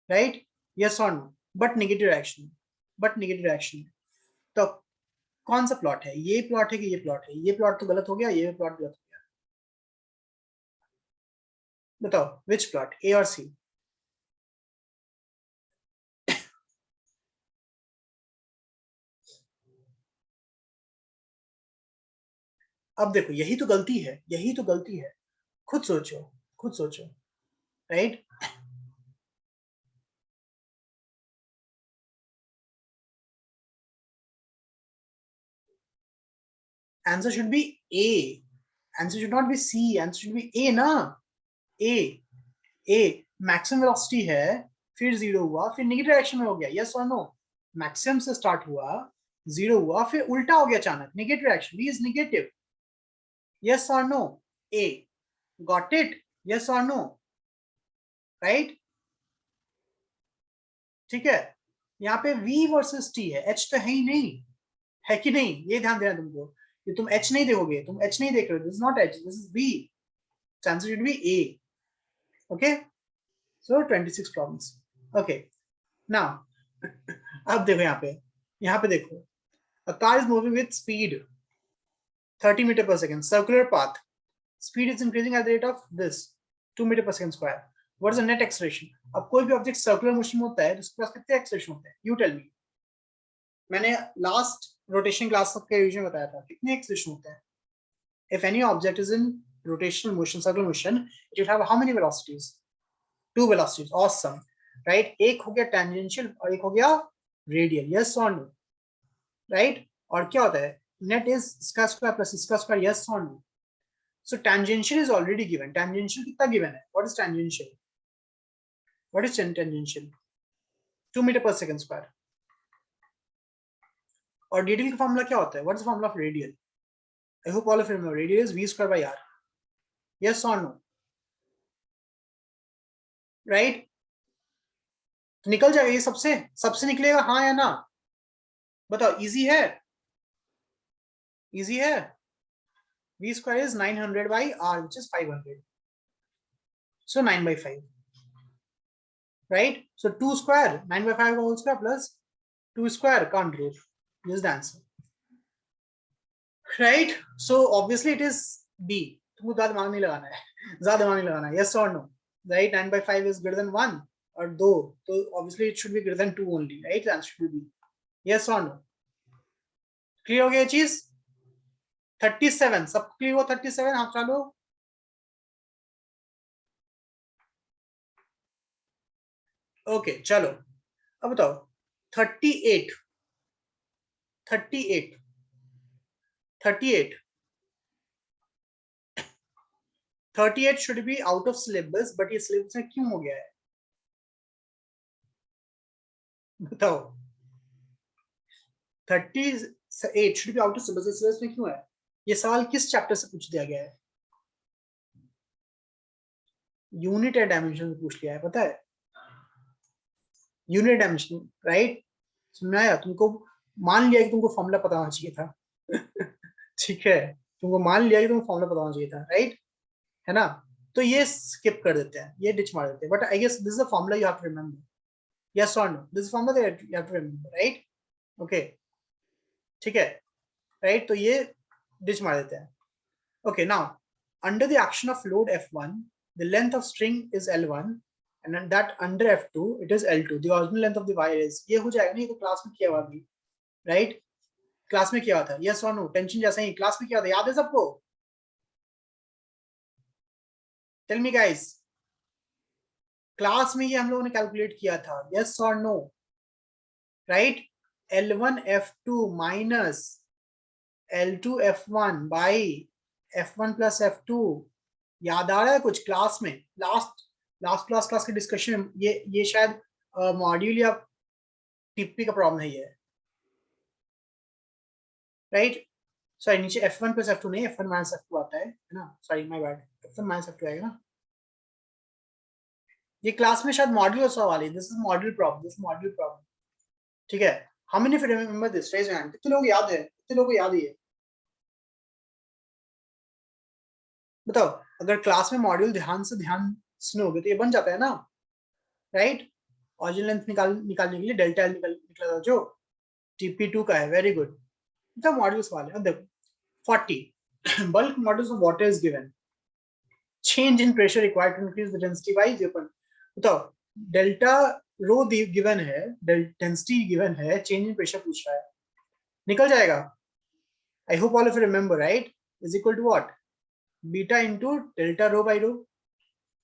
राइट? यस और no? But negative direction, but negative direction. तो कौन सा प्लॉट है? ये प्लॉट है कि ये प्लॉट है? ये प्लॉट तो गलत हो गया, ये प्लॉट गलत हो गया। बताओ विच प्लॉट, ए और सी? अब देखो, यही तो गलती है, यही तो गलती है। खुद सोचो, खुद सोचो, right? Answer should be a, answer should not be c, answer should be a ना? ए, ए मैक्सिमम वेलोसिटी है, फिर जीरो हुआ, फिर नेगेटिव डायरेक्शन में हो गया, यस और नो? मैक्सिमम से स्टार्ट हुआ, जीरो हुआ, फिर उल्टा हो गया अचानक, negative direction, b is negative, yes और no? A, got it? Yes और नो? राइट? ठीक है? यहाँ पे v वर्सेस t है, h तो है ही नहीं, है कि नहीं? ये ध्यान देना तुमको, ये तुम h नहीं देखोगे, तुम h नहीं देख रहे हो, this is not h, this is v, answer should B a। Okay, so 26 problems. Okay, now अब देखो यहाँ पे देखो, a car is moving with speed 30 meter per second, circular path, speed is increasing at the rate of this 2 meter per second square, what is the net acceleration? अब कोई भी ऑब्जेक्ट सर्कुलर मोशन में होता है तो उसके पास कितने एक्सेलरेशन होते हैं? You tell me. मैंने लास्ट रोटेशन क्लास के रिवीजन में बताया था कितने एक्सेलरेशन होते हैं? if any object is in rotational motion, circular motion, it will have how many velocities? Two velocities, awesome, right? एक हो गया tangential और एक हो गया radial, yes or no? right? और क्या होता है? net is इसका स्क्वायर प्लस इसका square, yes or no? so tangential is already given, tangential कितना given है? what is tangential? what is tangential? 2 meter per second square। और रेडियल का फॉर्मूला क्या होता है? What is the formula of radial? I hope all of you remember, radial is v square by r, yes और नो? राइट? निकल जाएगा ये, सबसे सबसे निकलेगा, हाँ या ना? बताओ, इजी है? इजी है? v square is 900 by r, which is 500, So 9 by 5. Right? So 2 square, 9 by 5 whole square plus 2 square, can't root. This is the answer. Right? So obviously it is B. तुमको ज़्यादा दिमाग नहीं लगाना है, ज़्यादा दिमाग नहीं लगाना है. Yes or no? Right? 9 by 5 is greater than 1 or 2. So obviously it should be greater than 2 only. Right? The answer should be B. Yes or no? Clear हो गया ये चीज? 37. सब क्लियर हो? 37 हाथ चालो. ओके चलो अब बताओ 38 38 38 38 should be out of syllabus, but ये syllabus में क्यों हो गया है बताओ. 38 should be out of syllabus, syllabus में क्यों है? ये सवाल किस चैप्टर से पूछ दिया गया है? यूनिट एंड डायमेंशन से पूछ लिया है, पता है? Unit dimension, right? समझ आया तुमको? मान लिया कि तुमको फॉर्मूला पता होना चाहिए था. ठीक है, तुमको मान लिया कि तुमको फॉर्मूला पता होना चाहिए था, राइट? है ना? तो ये स्किप कर देते हैं, ये डिच मार देते हैं. But I guess this is a formula you have to remember. Yes और no? This is formula that you have to remember, right? Okay ठीक है, राइट? तो ये डिच मार देते हैं. Okay now under the action of load F1, the length of string is L1, and that under F2 it is L2. The original length of the wire is, ये हो जाएगा ना, ये तो क्लास में किया हुआ भी, राइट? क्लास में किया हुआ था. यस और नो? टेंशन जैसा ही क्लास में किया था, याद है सबको? टेल मी गाइस, क्लास में ये हम लोगों ने कैलकुलेट किया था. यस और no? Right? L1 F2 minus L2 F1 by F1 plus F2. याद आ रहा है कुछ क्लास में? लास्ट क्लास के डिस्कशन. ये शायद मॉड्यूल या टिप्पी का प्रॉब्लम नहीं है, राइट? सॉरी नीचे F1 plus F2 नहीं, F1 minus F2 आता है ना? Sorry my bad, F1 minus F2 आएगा ना. ये क्लास में शायद मॉड्यूल सवाल है. This is module problem, this module problem. ठीक है, how many of you remember this? Raise your hand. कितने लोगों को याद है? कितने लोगों को याद है? बताओ. अगर क्लास में मॉड्यूल ध्यान सुनोगे तो ये बन जाता है ना, राइट? ओरिजिनल लेंथ निकालने के लिए डेल्टा एल निकला था जो TP2 का है. Very good. तो मॉड्यूल्स वाले अब देखो 40 bulk modulus of water is given. Change in pressure required to increase the density by 0. बताओ डेल्टा रो गिवन है, डेंसिटी गिवन है, चेंज इन प्रेशर पूछ रहा है, निकल जाएगा. I hope all of you remember, right? Is equal to what? Beta into delta rho by rho.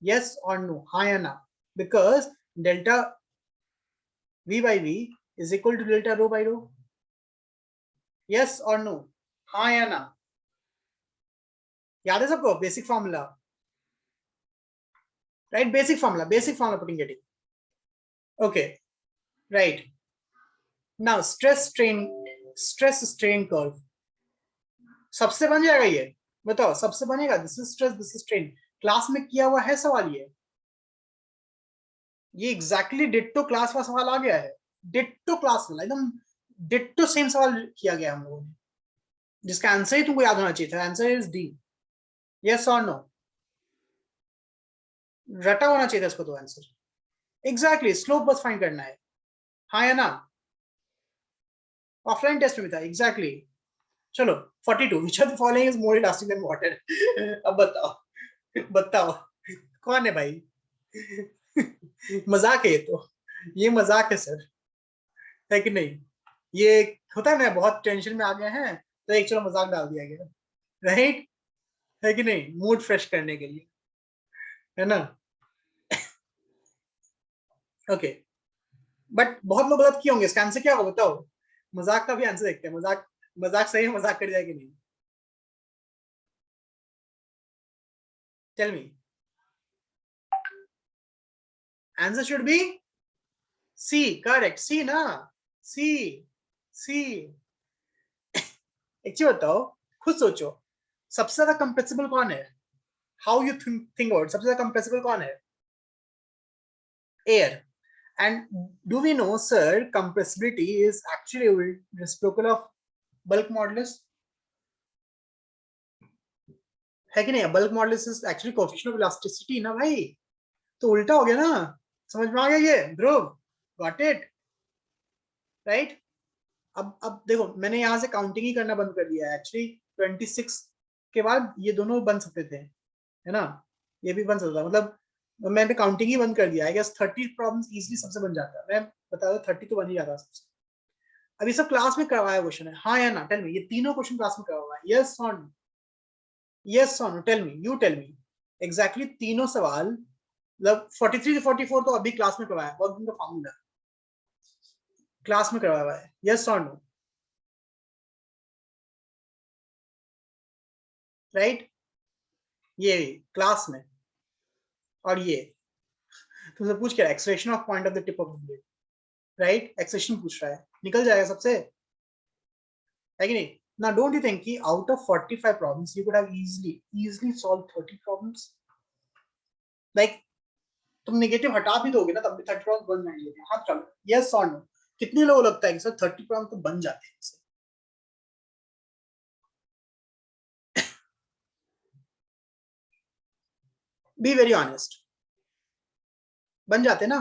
Yes और नो? हाँ या ना? Because delta V by V is equal to delta rho by rho. Yes or no? हाँ या ना? याद है सबको basic formula, right? Basic formula putting getting. Okay right. Now stress strain curve सबसे बन जाएगा ये? बताओ सबसे बनेगा? This is stress, this is strain. Class में किया हुआ है सवाल ये एग्जैक्टली डिट्टो क्लास का सवाल आ गया है. डिट्टो क्लास वाला, एकदम डिट्टो सेम सवाल किया गया हम लोगों ने, जिसका आंसर ही तुमको याद होना चाहिए था. Answer is D. यस और नो? रटा होना चाहिए था इसको तो आंसर. एग्जैक्टली स्लोप बस फाइंड करना है. हाँ या ना? ऑफलाइन टेस्ट में भी था. एग्जैक्टली. चलो 42. Which of the following is more elastic than water? अब बताओ कौन है भाई? मजाक है ये तो, ये मजाक है सर, है कि नहीं? ये होता है ना, बहुत टेंशन में आ गए हैं तो एक चलो मजाक डाल दिया गया, राइट? है कि नहीं? मूड फ्रेश करने के लिए, है ना? ओके बट बहुत लोग गलत किए होंगे. इसका आंसर क्या होगा बताओ? मजाक का भी आंसर देखते हैं. मजाक सही है? मजाक कर जाएगी नहीं? Tell me. Answer should be c. Correct. C ना? सी. एक्चुअली बताओ, खुद सोचो, सबसे ज्यादा कंप्रेसिबल कौन है? हाउ यू थिंक अबाउट, सबसे ज्यादा कंप्रेसिबल कौन है? Air. And do we know, sir, compressibility is actually a reciprocal of bulk modulus? है कि नहीं? bulk modulus is actually coefficient of elasticity ना भाई. तो उल्टा हो गया ना, समझ में आ गया ये ध्रुव? Got it right? अब देखो मैंने यहाँ से काउंटिंग ही करना बंद कर दिया है एक्चुअली। 26 के बाद ये दोनों बन सकते थे, है ना, ये भी बन सकता था, मतलब मैंने काउंटिंग ही बंद कर दिया। आई गेस 30 प्रॉब्लम्स इजीली सबसे बन जाता है। मैं बता दूं 30 तो बन ही जाता है सबसे। अभी सब क्लास में करवाया क्वेश्चन है, हाँ या ना? टेल मी, ये तीनों क्वेश्चन क्लास में करवाया है, यस और नो? यस और no? Tell me, you tell me exactly तीनों सवाल, मतलब 43 से 44 तो अभी क्लास में करवाया है, वर्किंग का फॉर्मूला क्लास में करवाया हुआ है, यस और नो? राइट? ये क्लास में, और ये तुमसे पूछ के acceleration of point of the tip of the blade, right? Acceleration पूछ रहा है, निकल जाएगा सबसे, है कि नहीं? Now don't you think कि out of 45 problems you could have easily solved 30 problems? Like तुम नेगेटिव हटा भी दोगे ना तब भी 30 प्रॉब्लम बन जाएंगे। हाँ चलो, यस और नो? कितने लोगों को लगता है कि सर 30 प्रॉब्लम तो बन जाते हैं इससे? बी वेरी ऑनेस्ट, बन जाते ना?